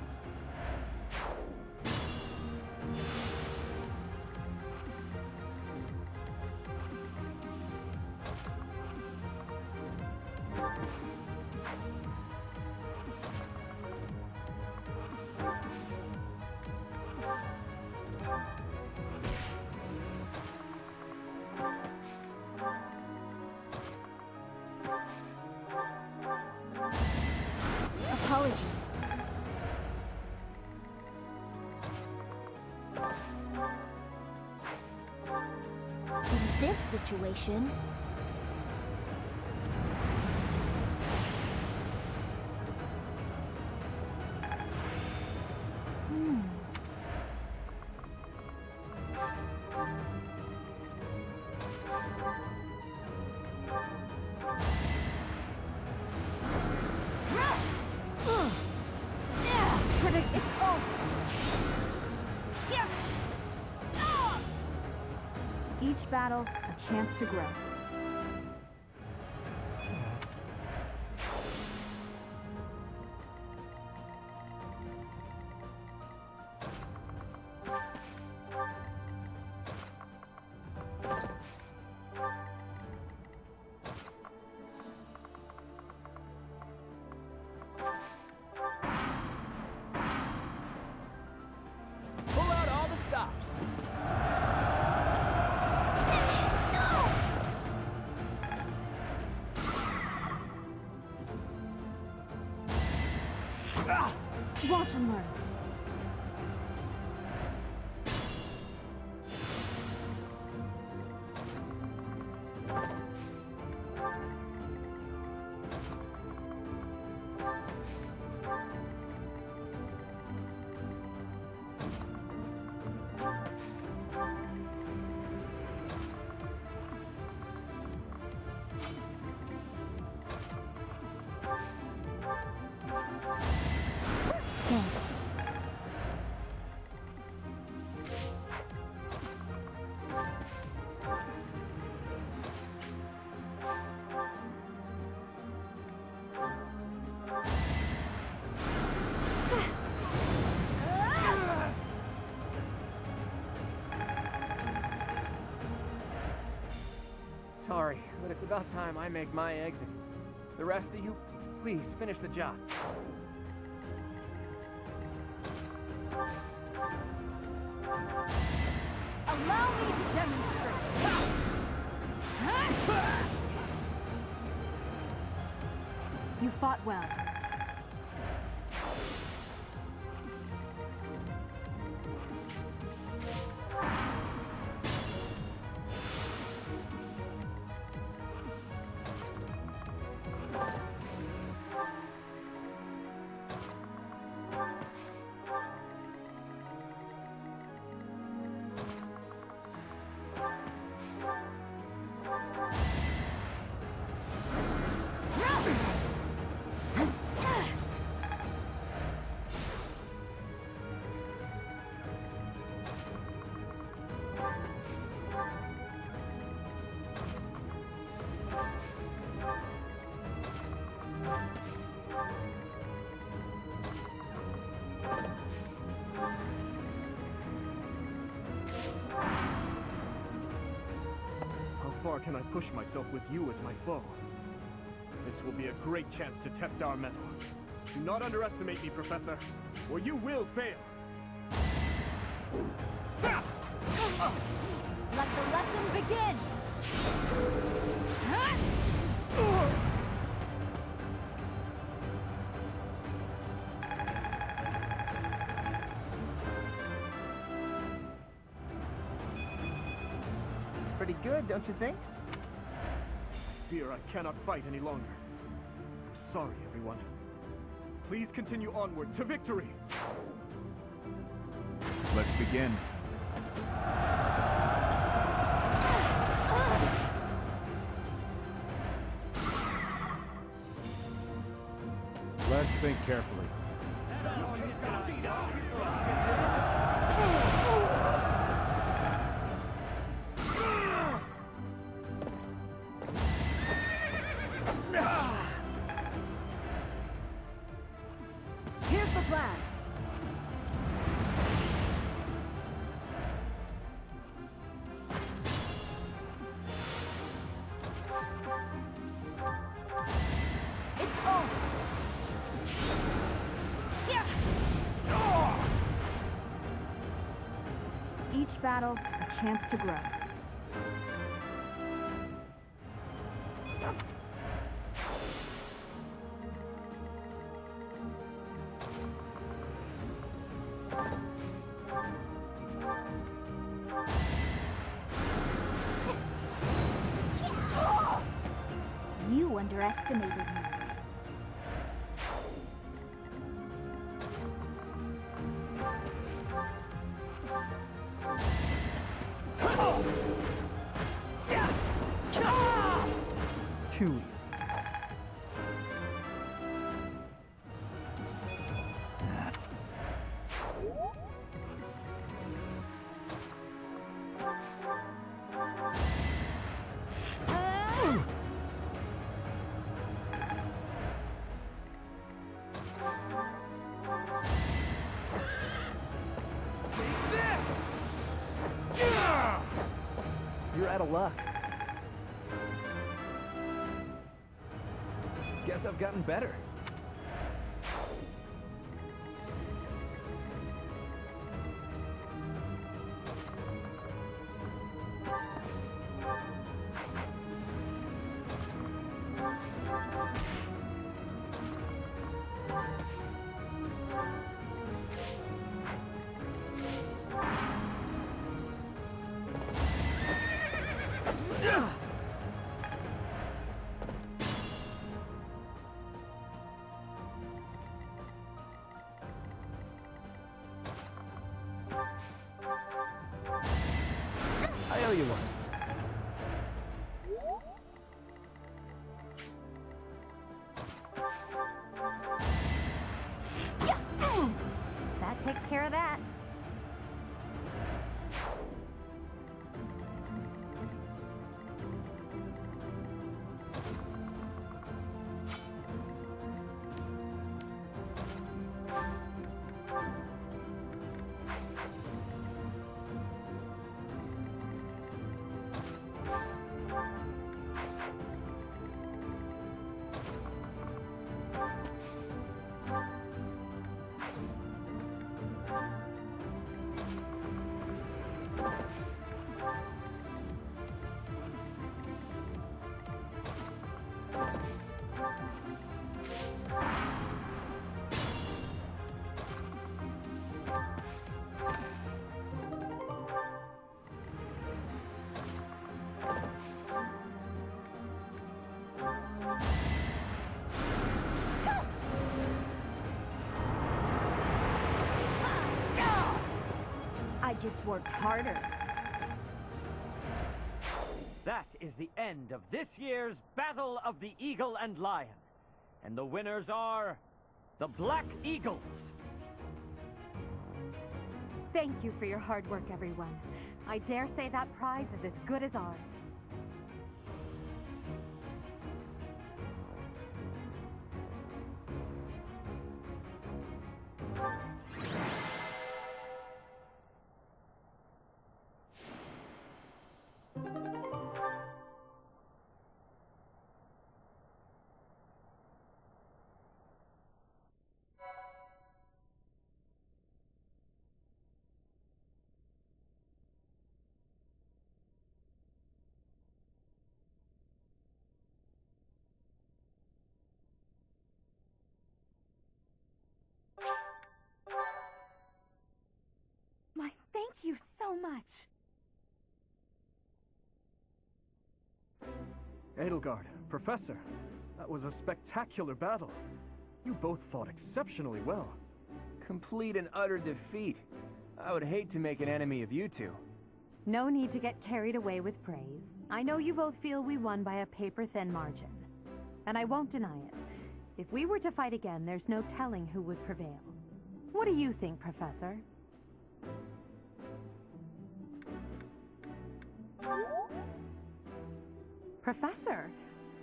Apologies. In this situation... Each battle, a chance to grow. Pull out all the stops. Watch and learn. Thanks. Sorry, but it's about time I make my exit. The rest of you, please finish the job. Allow me to demonstrate. You fought well. How far can I push myself with you as my foe? This will be a great chance to test our mettle. Do not underestimate me, Professor, or you will fail. Let the lesson begin! Pretty good, don't you think? I fear I cannot fight any longer. I'm sorry, everyone. Please continue onward to victory! Let's begin. Let's think carefully. Here's the plan. It's over! Each battle, a chance to grow. You underestimated me. Too easy. You're out of luck. Guess I've gotten better. I owe you one. That takes care of that. I just worked harder. That is the end of this year's Battle of the Eagle and Lion. And the winners are the Black Eagles. Thank you for your hard work, everyone. I dare say that prize is as good as ours. much. Edelgard, Professor, that was a spectacular battle. You both fought exceptionally well. Complete and utter defeat. I would hate to make an enemy of you two. No need to get carried away with praise. I know you both feel we won by a paper-thin margin. And I won't deny it. If we were to fight again, there's no telling who would prevail. What do you think, Professor? Professor,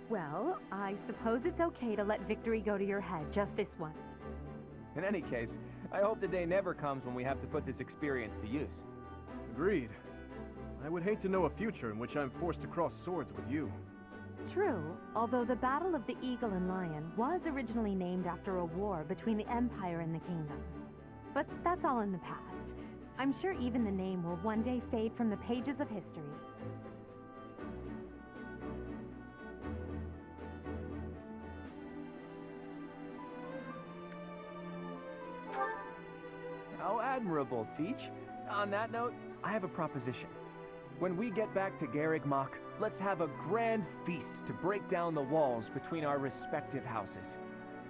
well, I suppose it's okay to let victory go to your head just this once. In any case, I hope the day never comes when we have to put this experience to use. Agreed. I would hate to know a future in which I'm forced to cross swords with you. True, although the Battle of the Eagle and Lion was originally named after a war between the Empire and the Kingdom. But that's all in the past. I'm sure even the name will one day fade from the pages of history. How admirable, Teach. On that note, I have a proposition. When we get back to Garreg Mach, let's have a grand feast to break down the walls between our respective houses.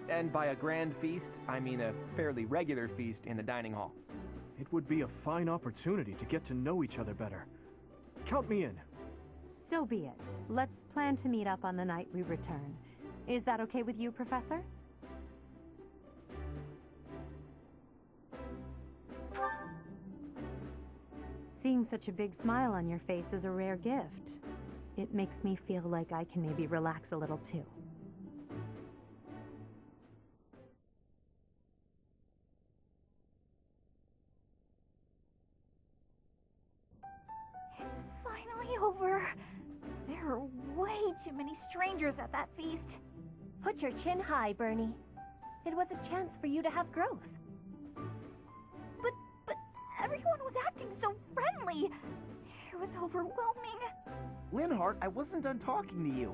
And by a grand feast, I mean a fairly regular feast in the dining hall. It would be a fine opportunity to get to know each other better. Count me in. So be it. Let's plan to meet up on the night we return. Is that okay with you, Professor? Seeing such a big smile on your face is a rare gift. It makes me feel like I can maybe relax a little too. It's finally over. There are way too many strangers at that feast. Put your chin high, Bernie. It was a chance for you to have growth. But everyone was acting so friendly. It was overwhelming. Linhardt, I wasn't done talking to you.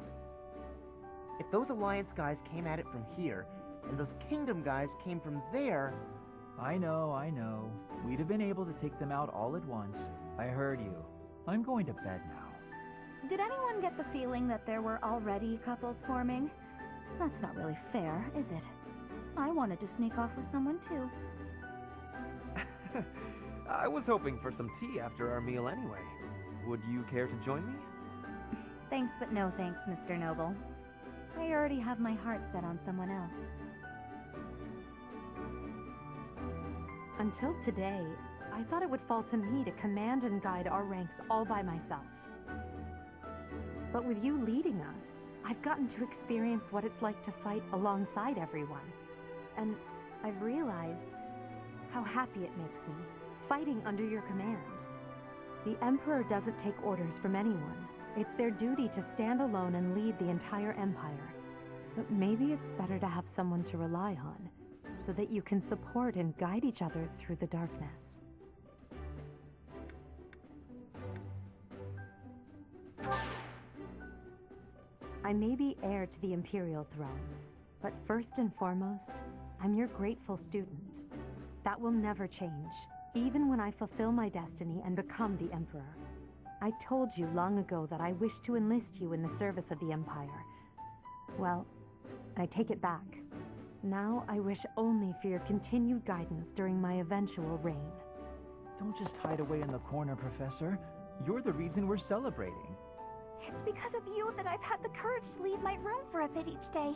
If those Alliance guys came at it from here, and those Kingdom guys came from there... I know. We'd have been able to take them out all at once. I heard you. I'm going to bed now. Did anyone get the feeling that there were already couples forming? That's not really fair, is it? I wanted to sneak off with someone too. I was hoping for some tea after our meal anyway. Would you care to join me? Thanks, but no thanks, Mr. Noble. I already have my heart set on someone else. Until today, I thought it would fall to me to command and guide our ranks all by myself. But with you leading us, I've gotten to experience what it's like to fight alongside everyone. And I've realized how happy it makes me, fighting under your command. The Emperor doesn't take orders from anyone. It's their duty to stand alone and lead the entire Empire. But maybe it's better to have someone to rely on, so that you can support and guide each other through the darkness. I may be heir to the Imperial throne, but first and foremost, I'm your grateful student. That will never change, even when I fulfill my destiny and become the Emperor. I told you long ago that I wish to enlist you in the service of the Empire. Well, I take it back. Now I wish only for your continued guidance during my eventual reign. Don't just hide away in the corner, Professor. You're the reason we're celebrating. It's because of you that I've had the courage to leave my room for a bit each day.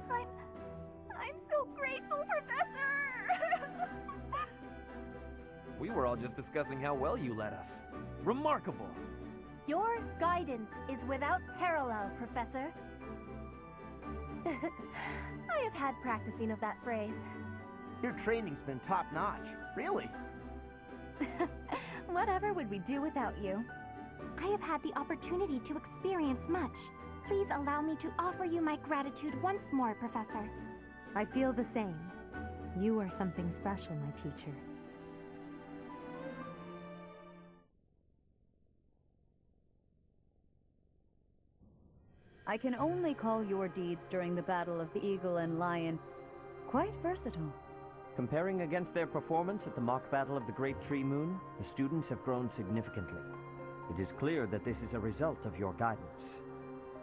I'm so grateful, Professor! We were all just discussing how well you led us. Remarkable! Your guidance is without parallel, Professor. I have had practicing of that phrase. Your training's been top-notch, really. Whatever would we do without you? I have had the opportunity to experience much. Please allow me to offer you my gratitude once more, Professor. I feel the same. You are something special, my teacher. I can only call your deeds during the Battle of the Eagle and Lion quite versatile. Comparing against their performance at the mock battle of the Great Tree Moon, the students have grown significantly. It is clear that this is a result of your guidance.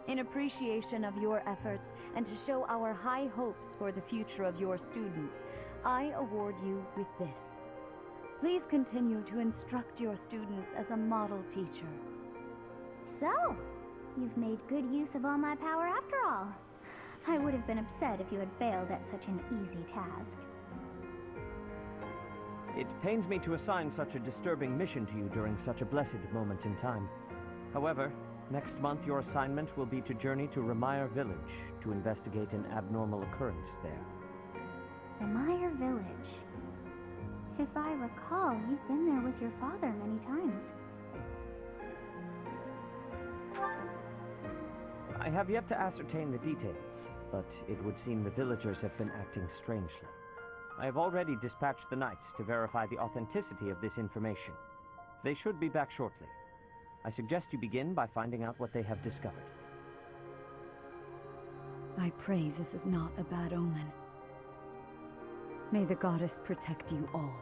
In appreciation of your efforts and to show our high hopes for the future of your students, I award you with this. Please continue to instruct your students as a model teacher. So, you've made good use of all my power after all. I would have been upset if you had failed at such an easy task. It pains me to assign such a disturbing mission to you during such a blessed moment in time. However, next month your assignment will be to journey to Remire Village to investigate an abnormal occurrence there. Remire Village. If I recall, you've been there with your father many times. I have yet to ascertain the details, but it would seem the villagers have been acting strangely. I have already dispatched the knights to verify the authenticity of this information. They should be back shortly. I suggest you begin by finding out what they have discovered. I pray this is not a bad omen. May the goddess protect you all.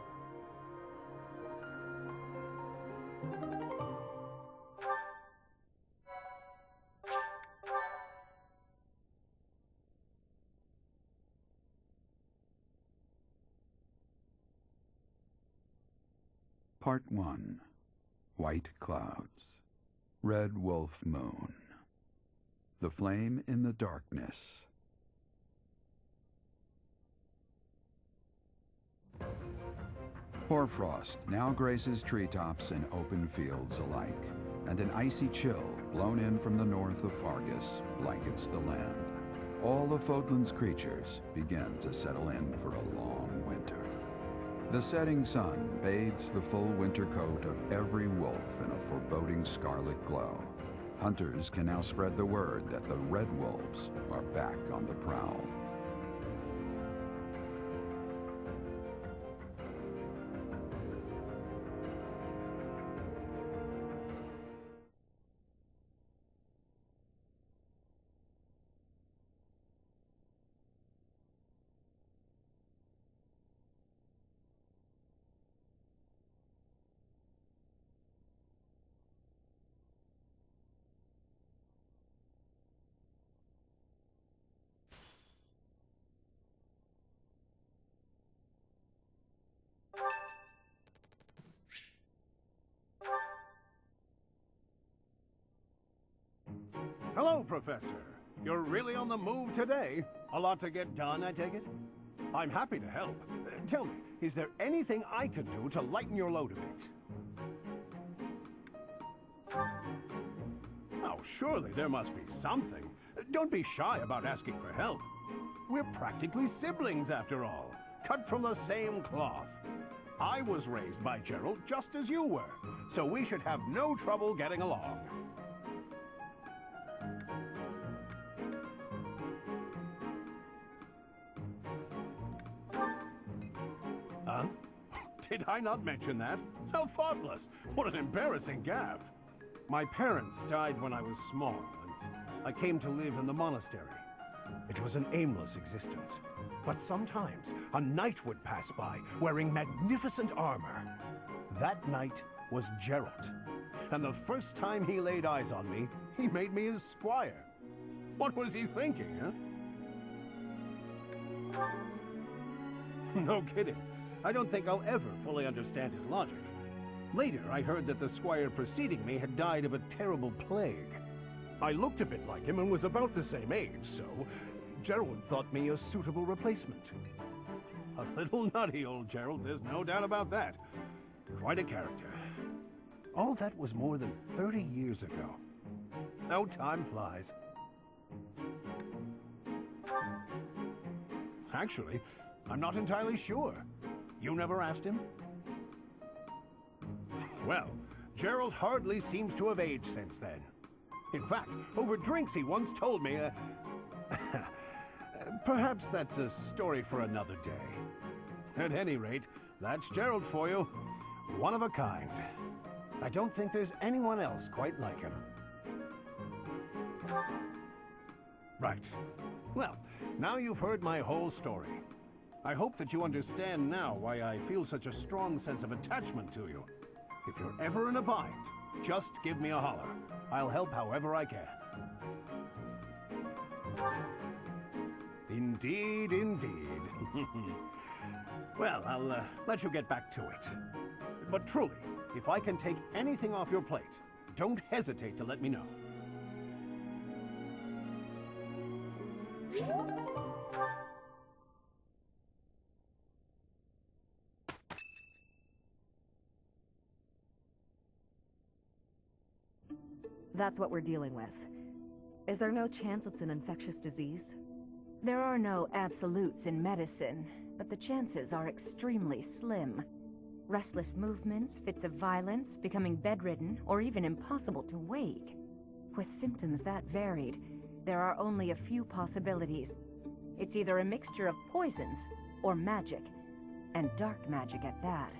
Part 1. White Clouds. Red Wolf Moon. The Flame in the Darkness. Hoarfrost now graces treetops and open fields alike, and an icy chill, blown in from the north of Fargus, blankets the land. All of Fodlan's creatures begin to settle in for a long winter. The setting sun bathes the full winter coat of every wolf in a foreboding scarlet glow. Hunters can now spread the word that the red wolves are back on the prowl. Hello, Professor. You're really on the move today. A lot to get done, I take it? I'm happy to help. Tell me, is there anything I can do to lighten your load a bit? Oh, surely there must be something. Don't be shy about asking for help. We're practically siblings, after all, cut from the same cloth. I was raised by Gerald just as you were, so we should have no trouble getting along. Huh? Did I not mention that? How thoughtless! What an embarrassing gaffe! My parents died when I was small, and I came to live in the monastery. It was an aimless existence. But sometimes a knight would pass by wearing magnificent armor. That knight was Gerald. And the first time he laid eyes on me, he made me his squire. What was he thinking, huh? No kidding. I don't think I'll ever fully understand his logic. Later, I heard that the squire preceding me had died of a terrible plague. I looked a bit like him and was about the same age, so Gerald thought me a suitable replacement. A little nutty, old Gerald, there's no doubt about that. Quite a character. All that was more than 30 years ago. How time flies. Actually, I'm not entirely sure. You never asked him? Well, Gerald hardly seems to have aged since then. In fact, over drinks he once told me, perhaps that's a story for another day. At any rate, that's Gerald for you. One of a kind. I don't think there's anyone else quite like him. Right. Well, now you've heard my whole story. I hope that you understand now why I feel such a strong sense of attachment to you. If you're ever in a bind, just give me a holler. I'll help however I can. Indeed, indeed. Well, I'll let you get back to it. But truly, if I can take anything off your plate, don't hesitate to let me know. That's what we're dealing with. Is there no chance it's an infectious disease? There are no absolutes in medicine, but the chances are extremely slim. Restless movements, fits of violence, becoming bedridden, or even impossible to wake. With symptoms that varied, there are only a few possibilities. It's either a mixture of poisons or magic, and dark magic at that.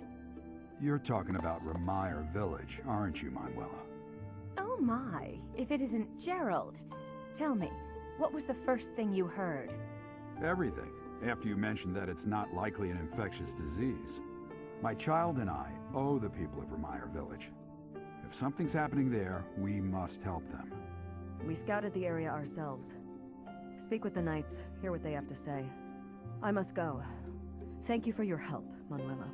You're talking about Remire Village, aren't you, Manuela? Oh my, if it isn't Gerald. Tell me, what was the first thing you heard? Everything, after you mentioned that it's not likely an infectious disease. My child and I owe the people of Remire Village. If something's happening there, we must help them. We scouted the area ourselves. Speak with the knights, hear what they have to say. I must go. Thank you for your help, Manuela.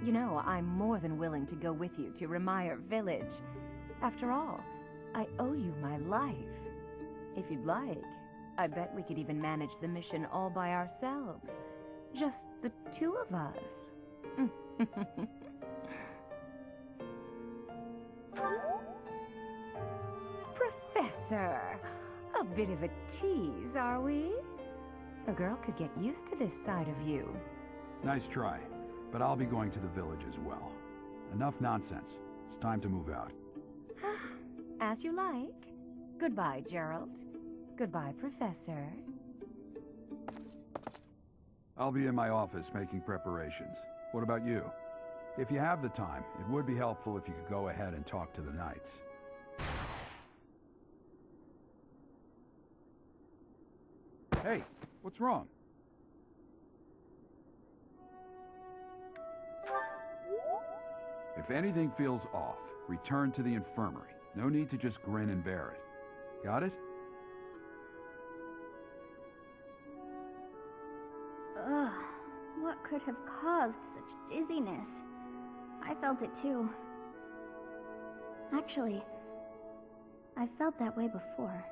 You know, I'm more than willing to go with you to Remire Village. After all, I owe you my life. If you'd like, I bet we could even manage the mission all by ourselves. Just the two of us. Professor! A bit of a tease, are we? A girl could get used to this side of you. Nice try, but I'll be going to the village as well. Enough nonsense. It's time to move out. As you like. Goodbye, Gerald. Goodbye, Professor. I'll be in my office making preparations. What about you? If you have the time, it would be helpful if you could go ahead and talk to the knights. Hey, what's wrong? If anything feels off, return to the infirmary. No need to just grin and bear it. Got it? Ugh, what could have caused such dizziness? I felt it too. Actually, I've felt that way before.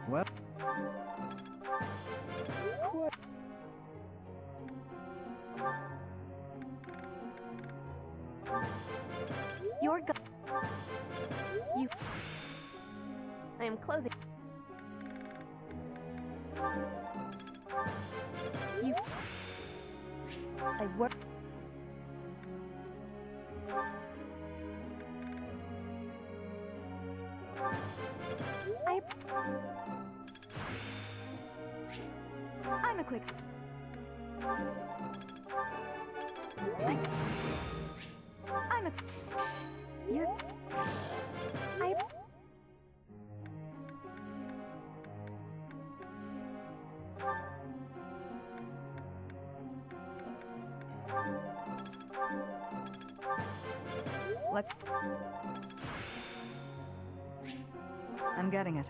Well... You're go- You... I am closing. You... I work... I'm a quick... I'm a... You're... I... What? I'm getting it.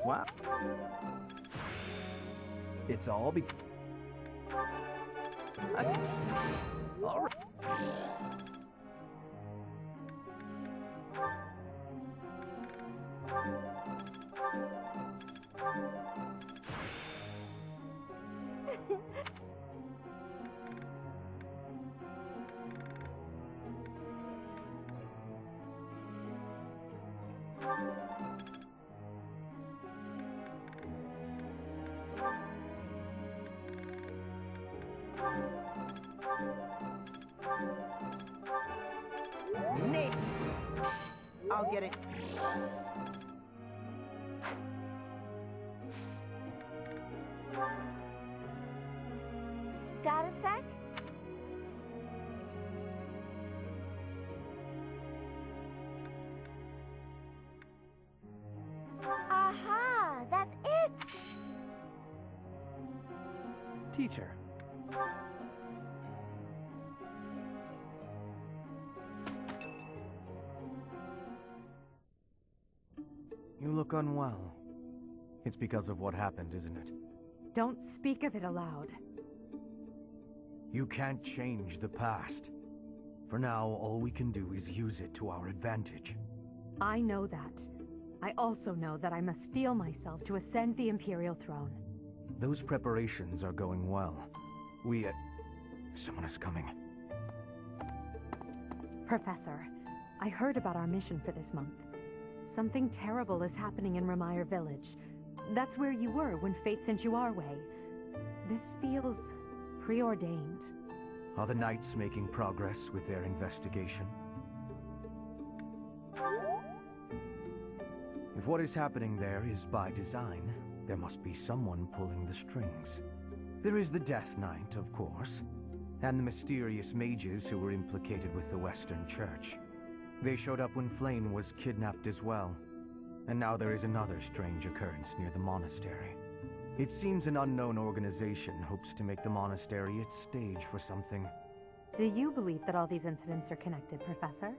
Wow. It's all be... All right. Nick! I'll get it. Got a sec? Aha! That's it! Teacher. You look unwell. It's because of what happened, isn't it? Don't speak of it aloud. You can't change the past. For now, all we can do is use it to our advantage. I know that. I also know that I must steel myself to ascend the Imperial throne. Those preparations are going well. Someone is coming. Professor, I heard about our mission for this month. Something terrible is happening in Ramire Village. That's where you were when fate sent you our way. This feels preordained. Are the Knights making progress with their investigation? If what is happening there is by design, there must be someone pulling the strings. There is the Death Knight, of course, and the mysterious mages who were implicated with the Western Church. They showed up when Flame was kidnapped as well, and now there is another strange occurrence near the monastery. It seems an unknown organization hopes to make the monastery its stage for something. Do you believe that all these incidents are connected, Professor?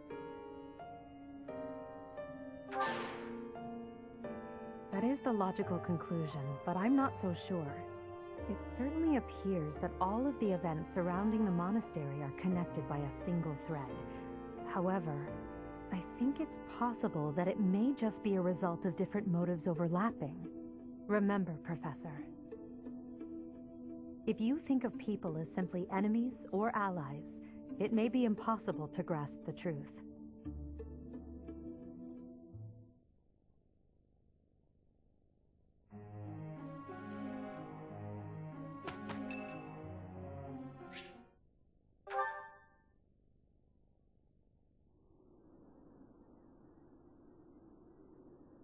That is the logical conclusion, but I'm not so sure. It certainly appears that all of the events surrounding the monastery are connected by a single thread. However, I think it's possible that it may just be a result of different motives overlapping. Remember, Professor, if you think of people as simply enemies or allies, it may be impossible to grasp the truth.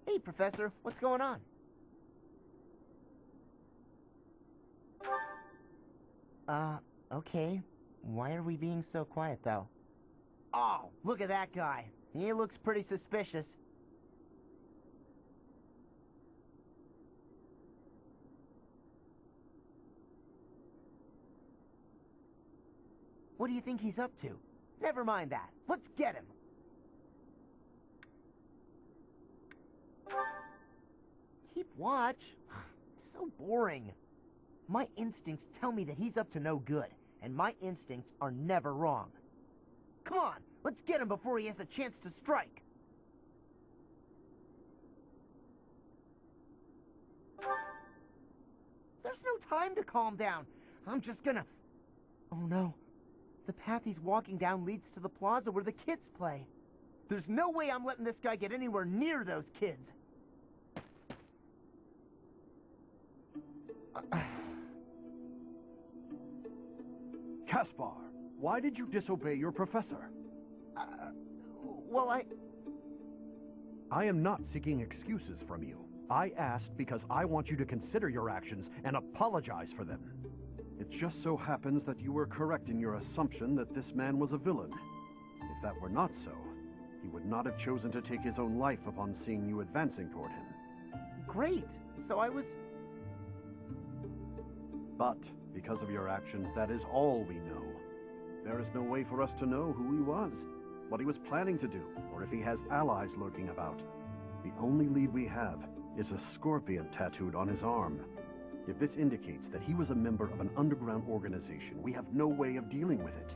Hey, Professor, what's going on? Okay. Why are we being so quiet, though? Oh, look at that guy. He looks pretty suspicious. What do you think he's up to? Never mind that. Let's get him! Keep watch? It's so boring. My instincts tell me that he's up to no good, and my instincts are never wrong. Come on, let's get him before he has a chance to strike! There's no time to calm down. I'm just gonna... Oh no. The path he's walking down leads to the plaza where the kids play. There's no way I'm letting this guy get anywhere near those kids. Caspar, why did you disobey your professor? Well, I am not seeking excuses from you. I asked because I want you to consider your actions and apologize for them. It just so happens that you were correct in your assumption that this man was a villain. If that were not so, he would not have chosen to take his own life upon seeing you advancing toward him. Great. So I was... But, because of your actions, that is all we know. There is no way for us to know who he was, what he was planning to do, or if he has allies lurking about. The only lead we have is a scorpion tattooed on his arm. If this indicates that he was a member of an underground organization, we have no way of dealing with it.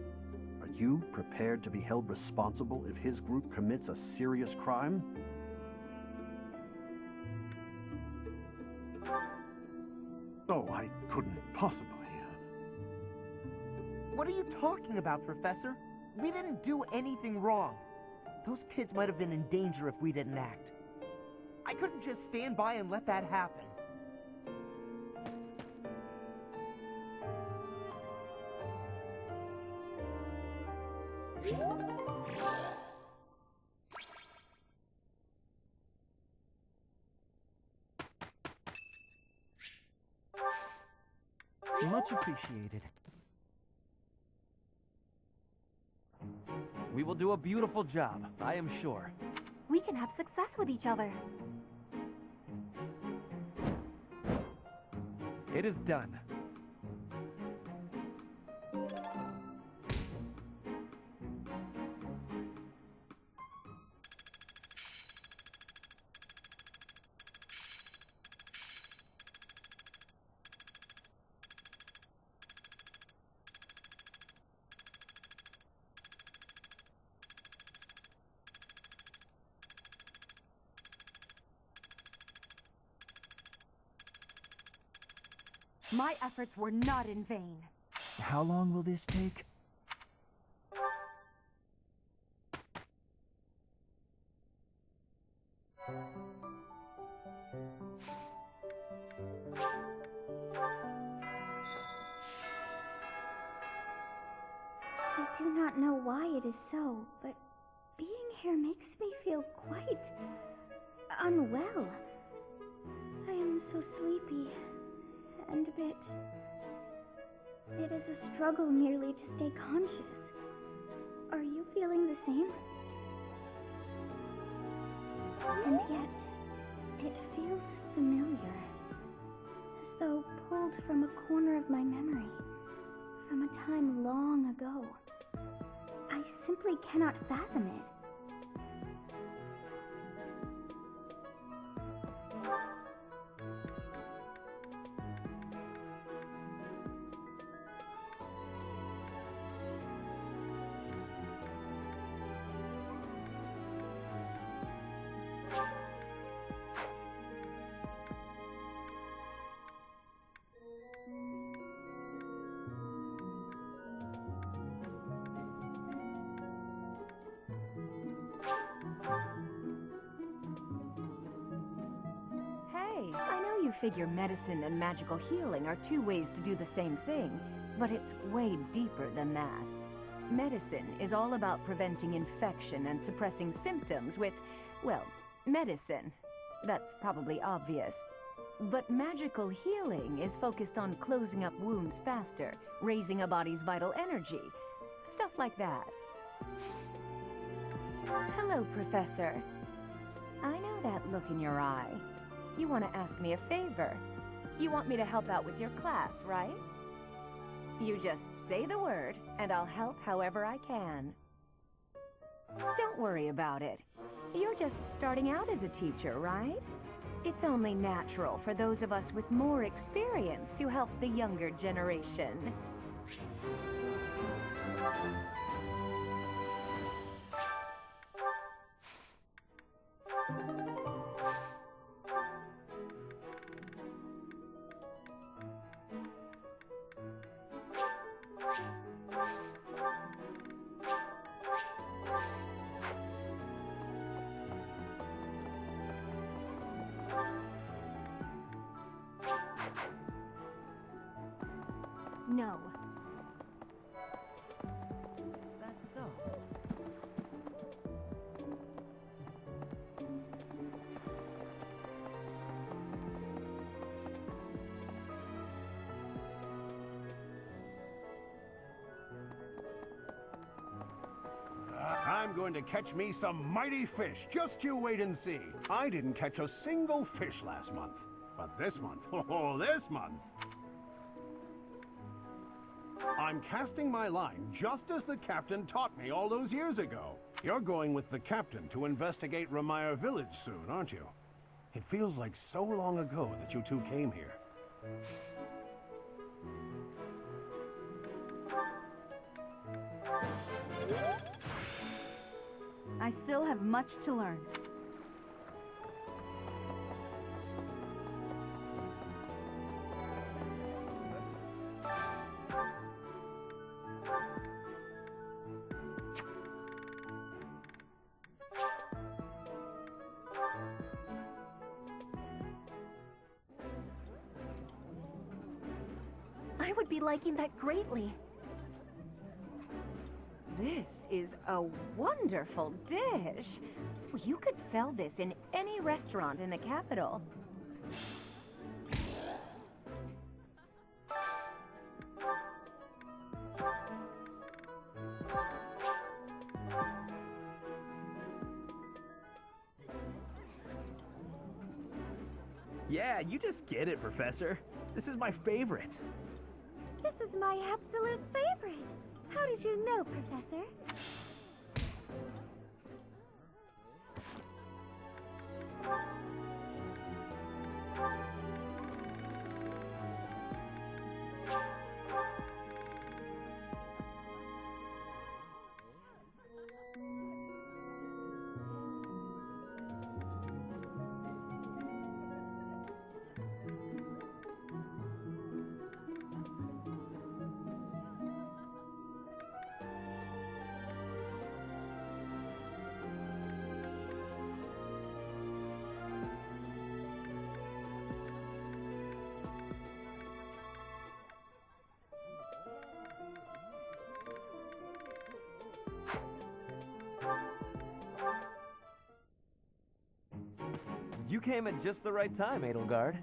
Are you prepared to be held responsible if his group commits a serious crime? Oh, I couldn't possibly. What are you talking about, Professor? We didn't do anything wrong. Those kids might have been in danger if we didn't act. I couldn't just stand by and let that happen. Much appreciated. We will do a beautiful job, I am sure. We can have success with each other. It is done. My efforts were not in vain. How long will this take? I do not know why it is so, but being here makes me feel quite unwell. I am so sleepy and a bit... It is a struggle merely to stay conscious. Are you feeling the same? And yet, it feels familiar. As though pulled from a corner of my memory. From a time long ago. I simply cannot fathom it. Figure medicine and magical healing are two ways to do the same thing, but it's way deeper than that. Medicine is all about preventing infection and suppressing symptoms with, well, medicine. That's probably obvious. But magical healing is focused on closing up wounds faster, raising a body's vital energy, stuff like that. Hello, Professor. I know that look in your eye. You want to ask me a favor. You want me to help out with your class, right? You just say the word, and I'll help however I can. Don't worry about it. You're just starting out as a teacher, right? It's only natural for those of us with more experience to help the younger generation. No. Is that so? I'm going to catch me some mighty fish. Just you wait and see. I didn't catch a single fish last month. But this month, oh, this month, I'm casting my line just as the captain taught me all those years ago. You're going with the captain to investigate Ramire Village soon, aren't you? It feels like so long ago that you two came here. I still have much to learn. I would be liking that greatly. This is a wonderful dish. You could sell this in any restaurant in the capital. Yeah, you just get it, Professor. This is my favorite. This is my absolute favorite. How did you know, Professor? You came at just the right time, Edelgard.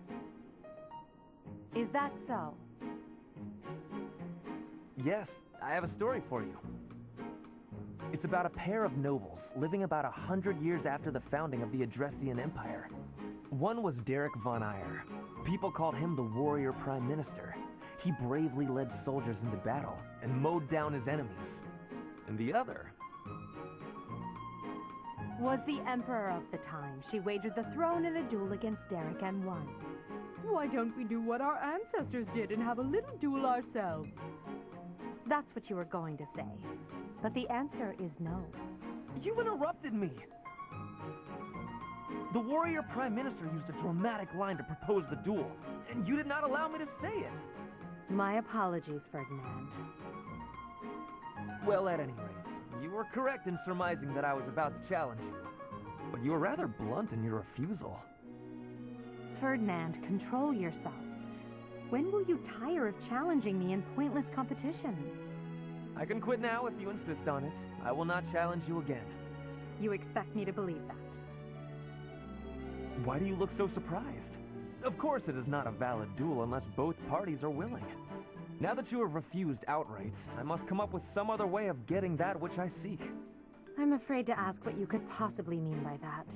Is that so? Yes, I have a story for you. It's about a pair of nobles living about 100 years after the founding of the Adrestian Empire. One was Derek von Eyre. People called him the Warrior Prime Minister. He bravely led soldiers into battle and mowed down his enemies. And the other Was the Emperor of the time. She wagered the throne in a duel against Derek and won. Why don't we do what our ancestors did and have a little duel ourselves? That's what you were going to say. But the answer is no. You interrupted me! The Warrior Prime Minister used a dramatic line to propose the duel, and you did not allow me to say it! My apologies, Ferdinand. Well, at any rate, you were correct in surmising that I was about to challenge you. But you were rather blunt in your refusal. Ferdinand, control yourself. When will you tire of challenging me in pointless competitions? I can quit now if you insist on it. I will not challenge you again. You expect me to believe that? Why do you look so surprised? Of course it is not a valid duel unless both parties are willing. Now that you have refused outright, I must come up with some other way of getting that which I seek. I'm afraid to ask what you could possibly mean by that.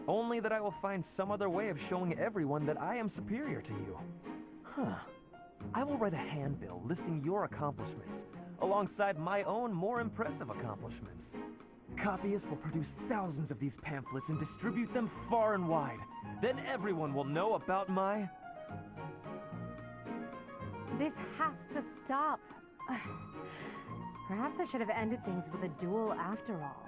Only that I will find some other way of showing everyone that I am superior to you. Huh. I will write a handbill listing your accomplishments, alongside my own more impressive accomplishments. Copyists will produce thousands of these pamphlets and distribute them far and wide. Then everyone will know about my... This has to stop. Perhaps I should have ended things with a duel after all.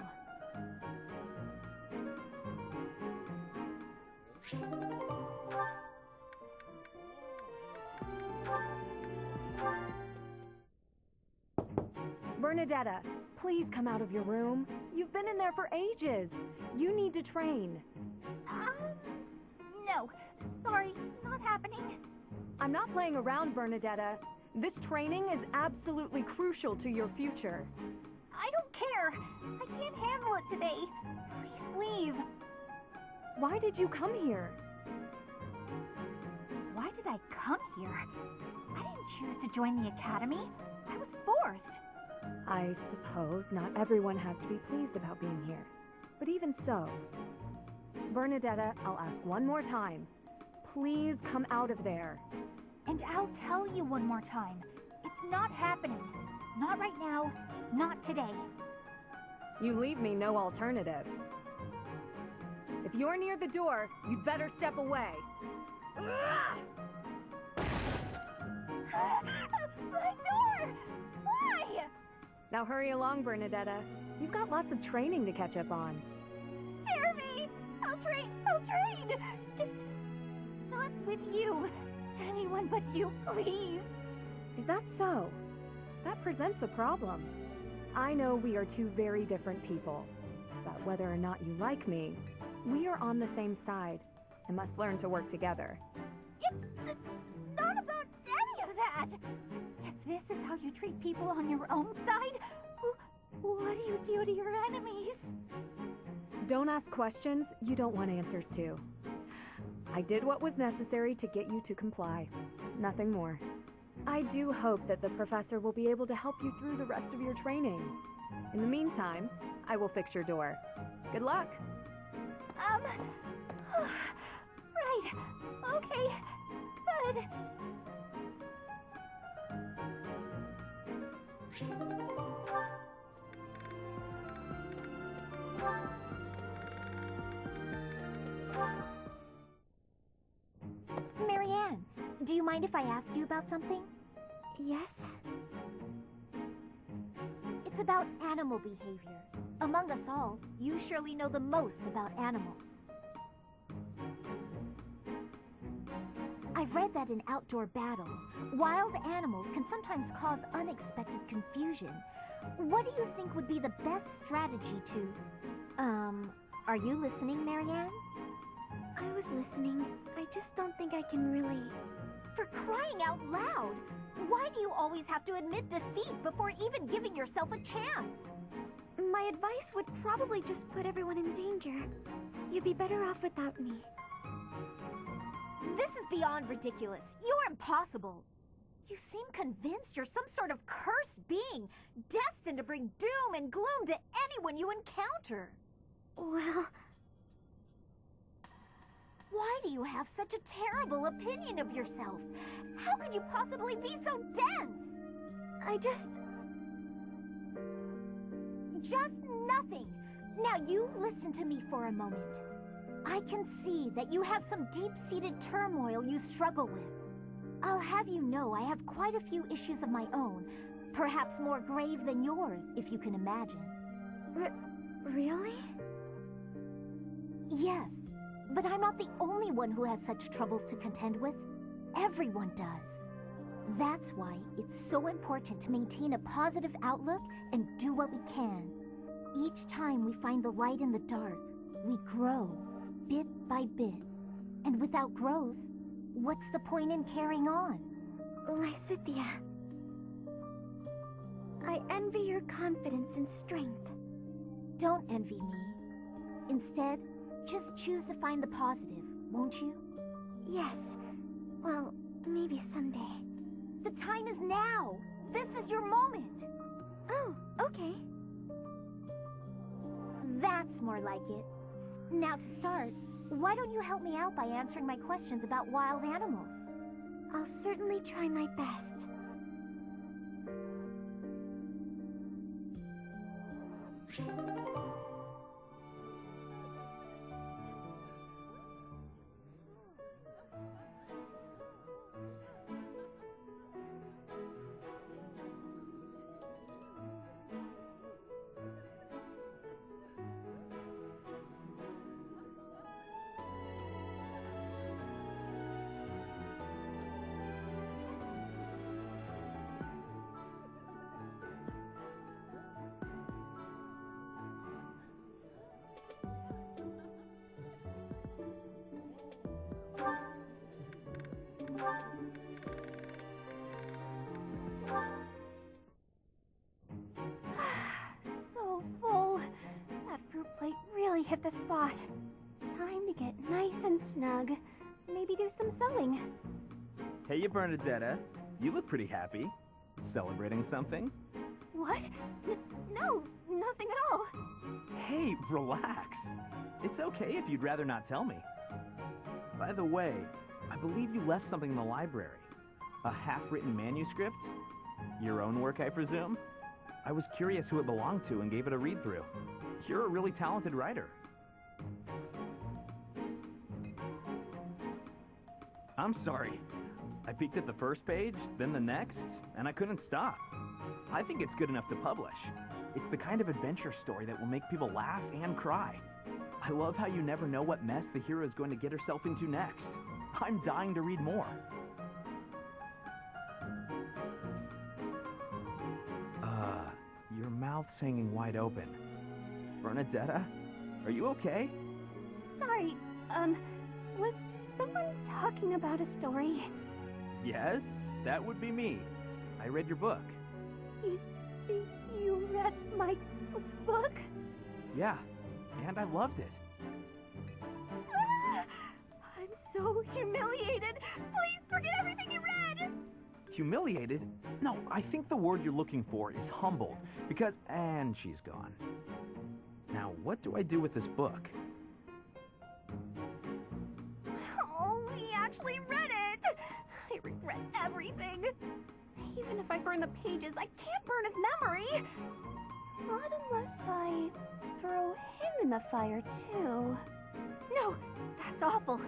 Bernadetta, please come out of your room. You've been in there for ages. You need to train. No. Sorry, not happening. I'm not playing around, Bernadetta. This training is absolutely crucial to your future. I don't care. I can't handle it today. Please leave. Why did you come here? Why did I come here? I didn't choose to join the academy. I was forced. I suppose not everyone has to be pleased about being here. But even so, Bernadetta, I'll ask one more time. Please come out of there. And I'll tell you one more time. It's not happening. Not right now. Not today. You leave me no alternative. If you're near the door, you'd better step away. My door! Why? Now hurry along, Bernadetta. You've got lots of training to catch up on. Spare me! I'll train! Just not with you. Anyone but you, please. Is that so? That presents a problem. I know we are two very different people, but whether or not you like me, we are on the same side and must learn to work together. It's not about any of that! If this is how you treat people on your own side, what do you do to your enemies? Don't ask questions you don't want answers to. I did what was necessary to get you to comply. Nothing more. I do hope that the professor will be able to help you through the rest of your training. In the meantime, I will fix your door. Good luck. Right. Okay. Good. Marianne, do you mind if I ask you about something? Yes? It's about animal behavior. Among us all, you surely know the most about animals. I've read that in outdoor battles, wild animals can sometimes cause unexpected confusion. What do you think would be the best strategy to... are you listening, Marianne? I was listening. I just don't think I can really... For crying out loud! Why do you always have to admit defeat before even giving yourself a chance? My advice would probably just put everyone in danger. You'd be better off without me. This is beyond ridiculous. You're impossible. You seem convinced you're some sort of cursed being, destined to bring doom and gloom to anyone you encounter. Well... Why do you have such a terrible opinion of yourself? How could you possibly be so dense? I just... Just nothing. Now you listen to me for a moment. I can see that you have some deep-seated turmoil you struggle with. I'll have you know I have quite a few issues of my own, perhaps more grave than yours, if you can imagine. Really? Yes, but I'm not the only one who has such troubles to contend with. Everyone does. That's why it's so important to maintain a positive outlook and do what we can. Each time we find the light in the dark, we grow, bit by bit. And without growth, what's the point in carrying on? Lysithia, I envy your confidence and strength. Don't envy me. Instead, just choose to find the positive, won't you? Yes. Well, maybe someday. The time is now! This is your moment! Oh, okay. That's more like it. Now to start, why don't you help me out by answering my questions about wild animals? I'll I'll certainly try my best. So full. That fruit plate really hit the spot. Time to get nice and snug. Maybe do some sewing. Hey, you Bernadetta. You look pretty happy. Celebrating something? What? No, nothing at all. Hey, relax. It's okay if you'd rather not tell me. By the way, I believe you left something in the library. A half-written manuscript? Your own work, I presume? I was curious who it belonged to and gave it a read-through. You're a really talented writer. I'm sorry. I peeked at the first page, then the next, and I couldn't stop. I think it's good enough to publish. It's the kind of adventure story that will make people laugh and cry. I love how you never know what mess the hero is going to get herself into next. I'm dying to read more. Your mouth's hanging wide open. Bernadetta, are you okay? Sorry, was someone talking about a story? Yes, that would be me. I read your book. You read my book? Yeah, and I loved it. I'm so humiliated. Please forget everything you read. Humiliated? No, I think the word you're looking for is humbled, because... And she's gone. Now, what do I do with this book? Oh, we actually read it. I regret everything. Even if I burn the pages, I can't burn his memory. Not unless I throw him in the fire, too. No, that's awful.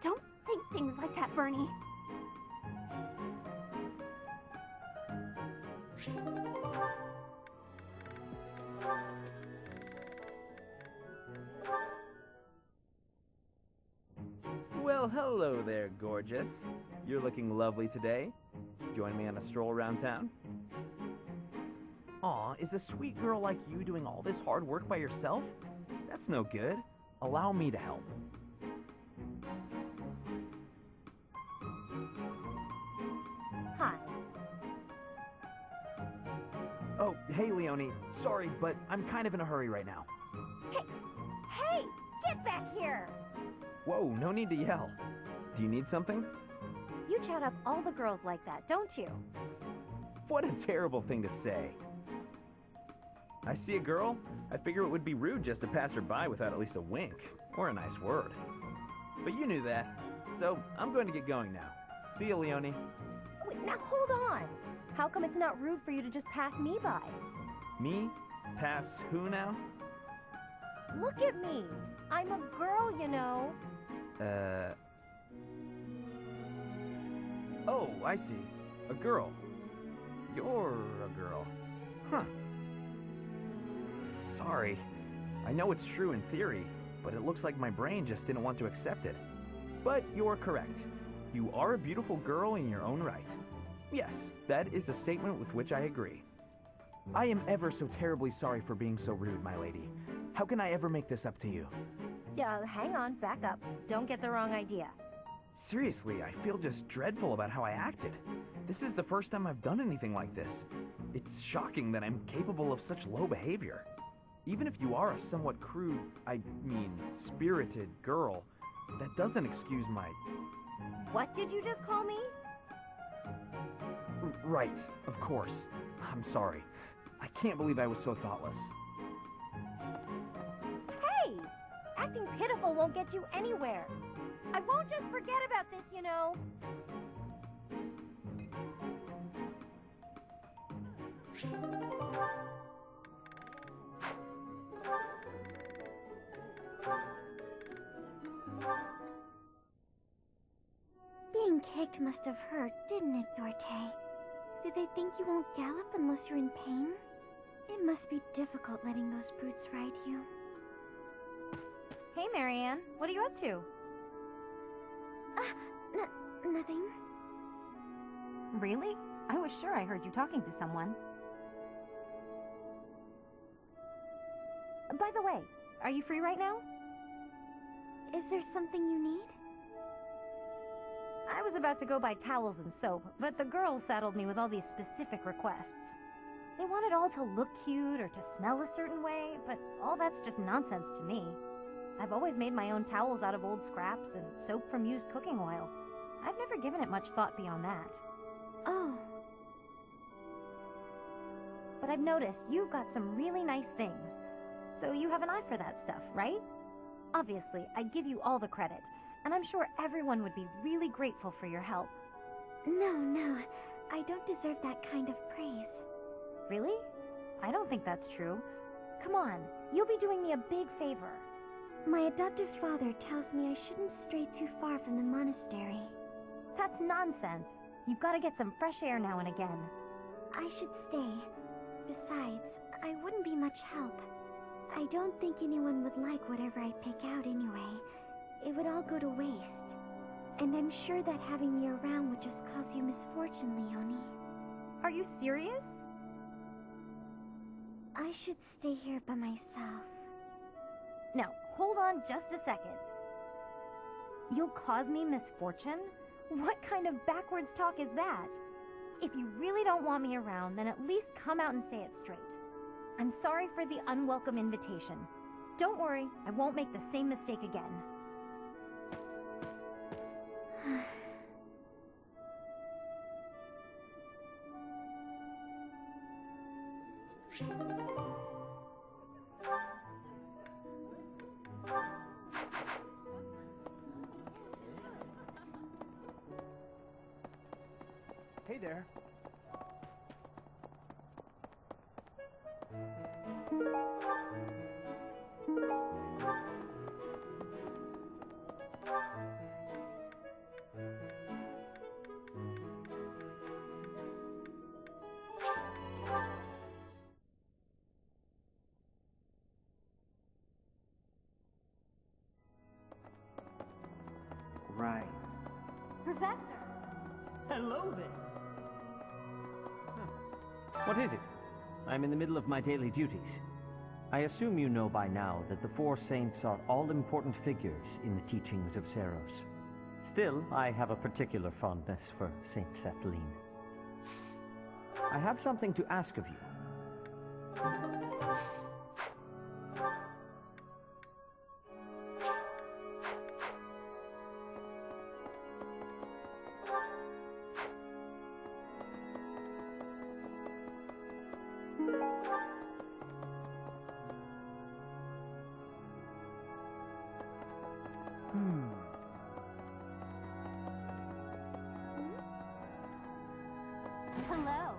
Don't think things like that, Bernie. Well, hello there, gorgeous. You're looking lovely today. Join me on a stroll around town? Aw, is a sweet girl like you doing all this hard work by yourself? That's no good. Allow me to help. Hi. Oh, hey, Leonie. Sorry, but I'm kind of in a hurry right now. Hey, get back here! Whoa, no need to yell. Do you need something? You chat up all the girls like that, don't you? What a terrible thing to say. I see a girl, I figure it would be rude just to pass her by without at least a wink, or a nice word. But you knew that, so I'm going to get going now. See you, Leonie. Wait, now hold on! How come it's not rude for you to just pass me by? Me? Pass who now? Look at me! I'm a girl, you know. Oh, I see. A girl. You're a girl. Huh. Sorry. I know it's true in theory, but it looks like my brain just didn't want to accept it. But you're correct. You are a beautiful girl in your own right. Yes, that is a statement with which I agree. I am ever so terribly sorry for being so rude, my lady. How can I ever make this up to you? Yeah, hang on, back up. Don't get the wrong idea. Seriously, I feel just dreadful about how I acted. This is the first time I've done anything like this. It's shocking that I'm capable of such low behavior. Even if you are a somewhat crude, spirited girl, that doesn't excuse my... What did you just call me? Right, of course. I'm sorry. I can't believe I was so thoughtless. Hey! Acting pitiful won't get you anywhere. I won't just forget about this, you know. Being kicked must have hurt, didn't it, Dorte? Did they think you won't gallop unless you're in pain? It must be difficult letting those brutes ride you. Hey, Marianne. What are you up to? Nothing. Really? I was sure I heard you talking to someone. By the way, are you free right now? Is there something you need? I was about to go buy towels and soap, but the girls saddled me with all these specific requests. They want it all to look cute or to smell a certain way, but all that's just nonsense to me. I've always made my own towels out of old scraps and soap from used cooking oil. I've never given it much thought beyond that. Oh. But I've noticed you've got some really nice things. So you have an eye for that stuff, right? Obviously, I give you all the credit, and I'm sure everyone would be really grateful for your help. No, I don't deserve that kind of praise. Really? I don't think that's true. Come on, you'll be doing me a big favor. My adoptive father tells me I shouldn't stray too far from the monastery. That's nonsense. You've got to get some fresh air now and again. I should stay. Besides, I wouldn't be much help. I don't think anyone would like whatever I pick out anyway. It would all go to waste. And I'm sure that having me around would just cause you misfortune, Leonie. Are you serious? I should stay here by myself. Now, hold on just a second. You'll cause me misfortune? What kind of backwards talk is that? If you really don't want me around, then at least come out and say it straight. I'm sorry for the unwelcome invitation. Don't worry, I won't make the same mistake again. Hey there. Right. Professor! Hello there. What is it? I'm in the middle of my daily duties. I assume you know by now that the four saints are all-important figures in the teachings of Seros. Still, I have a particular fondness for Saint Sethlin. I have something to ask of you. Hello.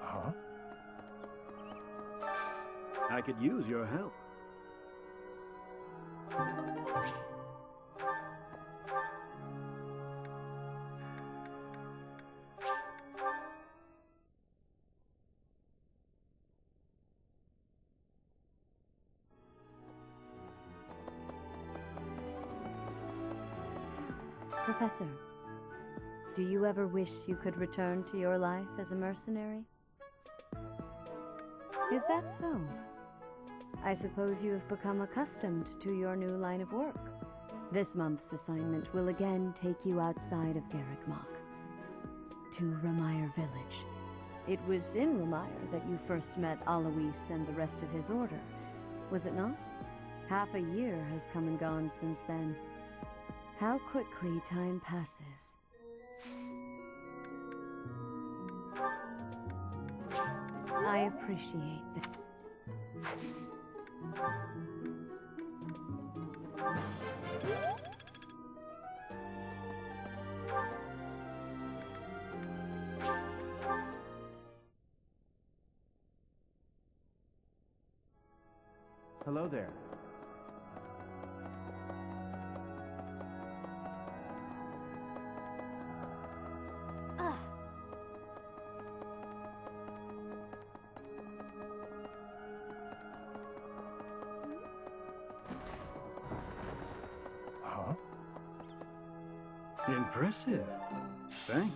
Huh? I could use your help. Professor, do you ever wish you could return to your life as a mercenary? Is that so? I suppose you have become accustomed to your new line of work. This month's assignment will again take you outside of Garrick Mach, to Ramire Village. It was in Ramire that you first met Alois and the rest of his order, was it not? Half a year has come and gone since then. How quickly time passes. I appreciate that. Hello there. Huh? Impressive. Thanks.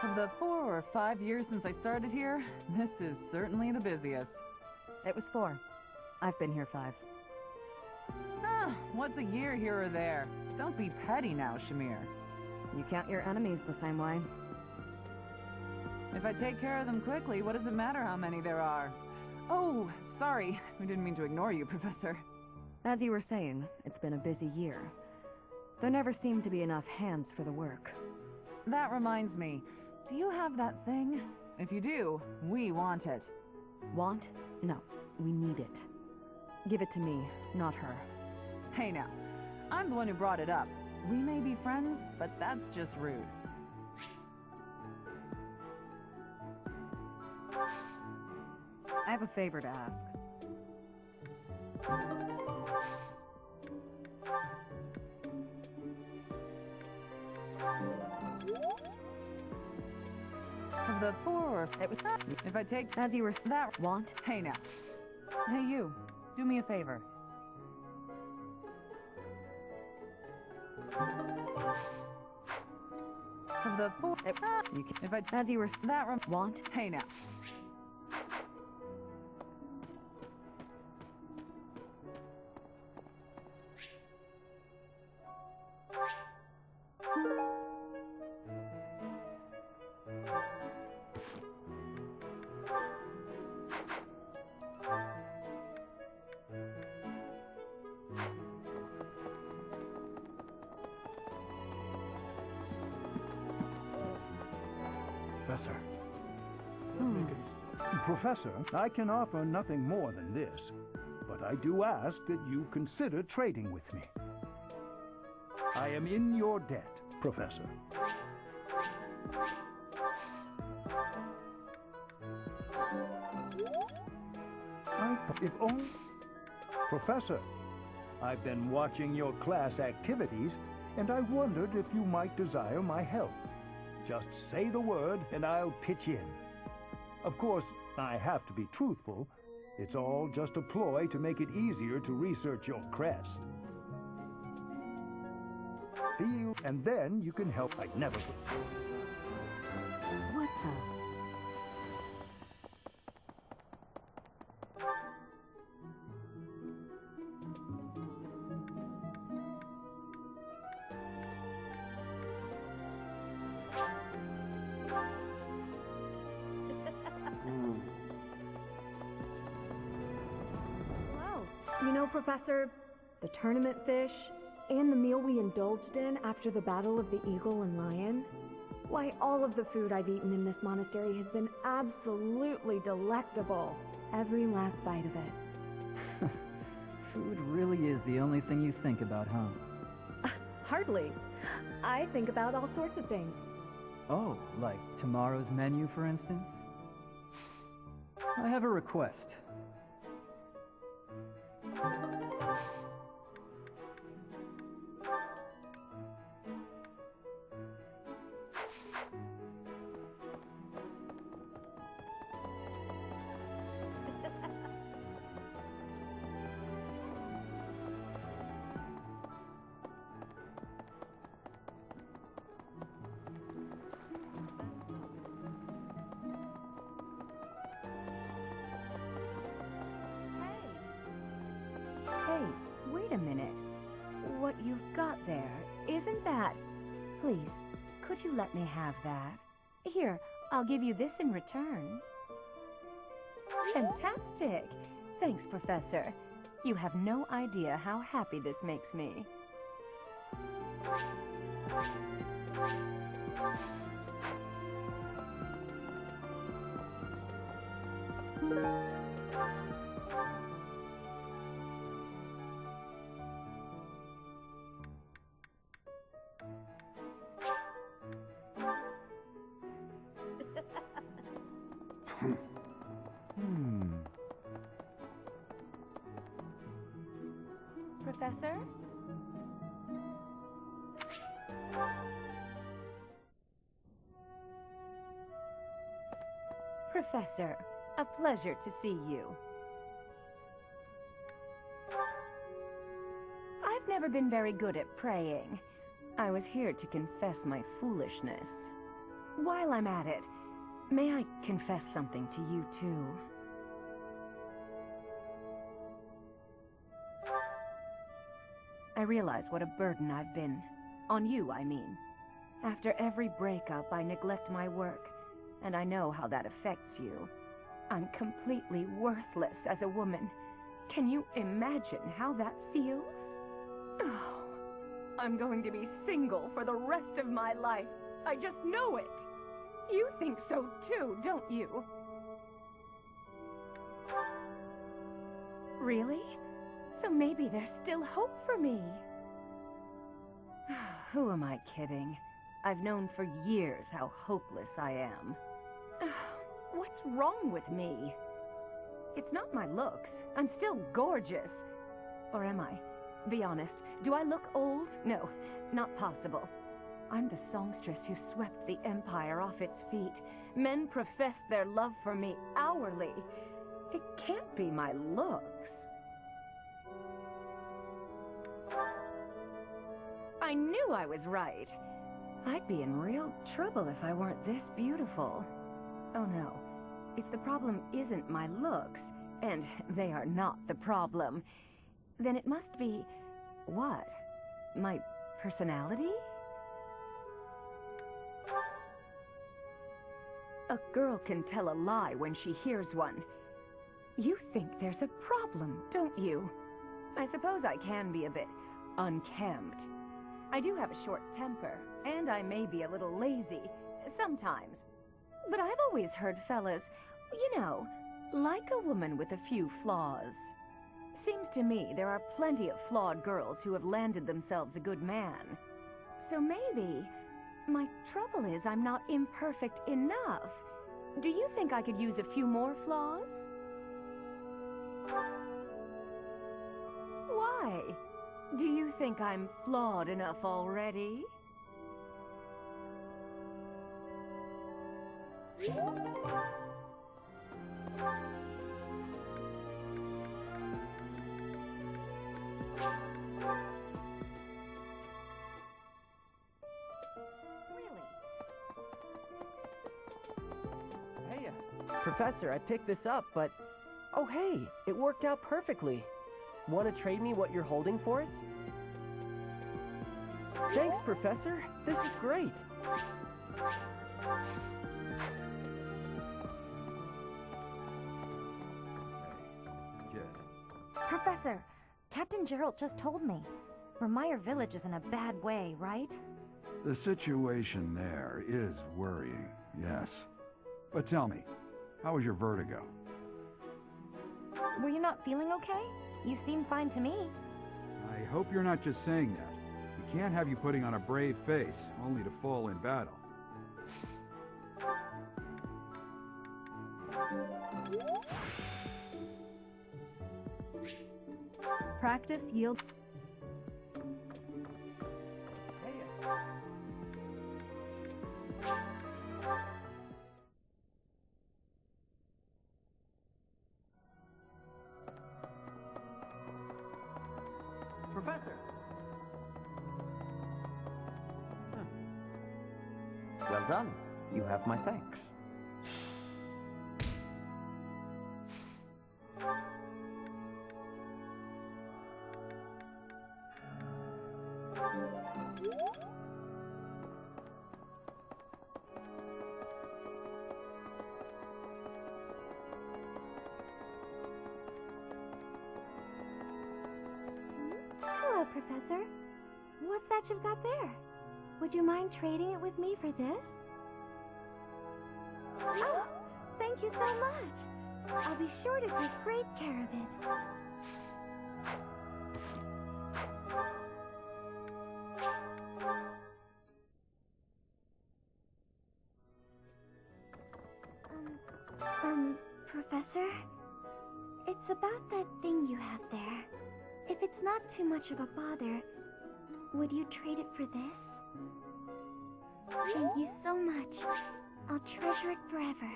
Of the 4 or 5 years since I started here, this is certainly the busiest. It was 4. I've been here 5. Ah, what's a year here or there? Don't be petty now, Shamir. You count your enemies the same way. If I take care of them quickly, what does it matter how many there are? Oh, sorry. We didn't mean to ignore you, Professor. As you were saying, it's been a busy year. There never seemed to be enough hands for the work. That reminds me. Do you have that thing? If you do, we want it. Want? No, we need it. Give it to me, not her. Hey now, I'm the one who brought it up. We may be friends, but that's just rude. I have a favor to ask. Of the 4 or... If I take... As you were... That... Want? Hey now. Hey you, do me a favor. Of the 4... You can... If I... As you were... That... Want? Hey now. Professor. Hmm. Professor, I can offer nothing more than this, but I do ask that you consider trading with me. I am in your debt, Professor. If only... Professor, I've been watching your class activities, and I wondered if you might desire my help. Just say the word, and I'll pitch in. Of course, I have to be truthful. It's all just a ploy to make it easier to research your crest. Feel, and then you can help. I'd never... What the... You know, Professor, the tournament fish, and the meal we indulged in after the Battle of the Eagle and Lion? Why, all of the food I've eaten in this monastery has been absolutely delectable. Every last bite of it. Food really is the only thing you think about, huh? Hardly. I think about all sorts of things. Oh, like tomorrow's menu, for instance? I have a request. Hey, wait a minute. What you've got there, isn't that... Please, could you let me have that? Here, I'll give you this in return. Fantastic! Thanks, Professor. You have no idea how happy this makes me. Professor? Professor, a pleasure to see you. I've never been very good at praying. I was here to confess my foolishness. While I'm at it, may I confess something to you too? I realize what a burden I've been. On you, I mean. After every breakup, I neglect my work, and I know how that affects you. I'm completely worthless as a woman. Can you imagine how that feels? Oh, I'm going to be single for the rest of my life. I just know it. You think so too, don't you? Really? So maybe there's still hope for me. Who am I kidding? I've known for years how hopeless I am. What's wrong with me? It's not my looks. I'm still gorgeous. Or am I? Be honest, do I look old? No, not possible. I'm the songstress who swept the Empire off its feet. Men profess their love for me hourly. It can't be my looks. I knew I was right. I'd be in real trouble if I weren't this beautiful. Oh no, if the problem isn't my looks, and they are not the problem, then it must be... what? My personality? A girl can tell a lie when she hears one. You think there's a problem, don't you? I suppose I can be a bit unkempt. I do have a short temper, and I may be a little lazy, sometimes. But I've always heard fellas, you know, like a woman with a few flaws. Seems to me there are plenty of flawed girls who have landed themselves a good man. So maybe my trouble is I'm not imperfect enough. Do you think I could use a few more flaws? Why? Do you think I'm flawed enough already? Hey, Professor, I picked this up, but... oh hey, it worked out perfectly. Want to trade me what you're holding for it? Thanks, Professor. This is great. Kid. Professor, Captain Gerald just told me. Vermeer Village is in a bad way, right? The situation there is worrying, yes. But tell me, how was your vertigo? Were you not feeling okay? You seem fine to me. I hope you're not just saying that. We can't have you putting on a brave face, only to fall in battle. Practice yield. Professor! Well done. You have my thanks. Hello, Professor. What's that you've got there? Would you mind trading it with me for this? Oh, thank you so much. I'll be sure to take great care of it. Professor? It's about that thing you have there. If it's not too much of a bother, would you trade it for this? Thank you so much. I'll treasure it forever.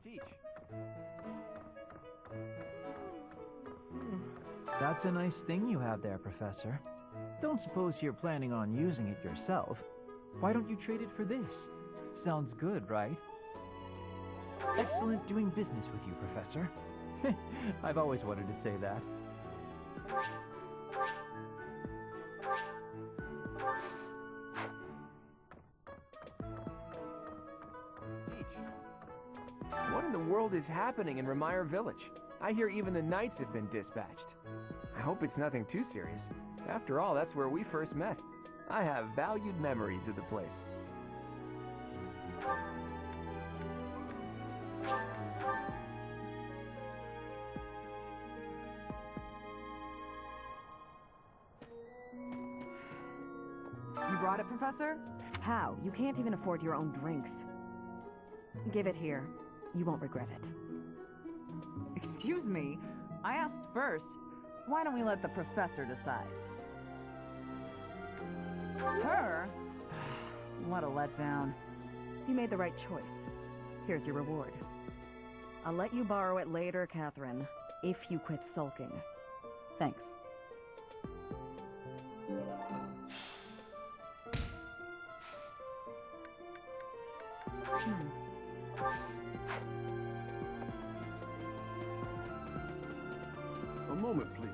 Teach. That's a nice thing you have there, Professor. Don't suppose you're planning on using it yourself. Why don't you trade it for this? Sounds good, right? Excellent doing business with you, Professor. I've always wanted to say that. Teach. What in the world is happening in Remire Village? I hear even the knights have been dispatched. I hope it's nothing too serious. After all, that's where we first met. I have valued memories of the place. You brought it, Professor? How? You can't even afford your own drinks. Give it here. You won't regret it. Excuse me? I asked first. Why don't we let the professor decide? Her? What a letdown. You made the right choice. Here's your reward. I'll let you borrow it later, Catherine, if you quit sulking. Thanks. A moment, please.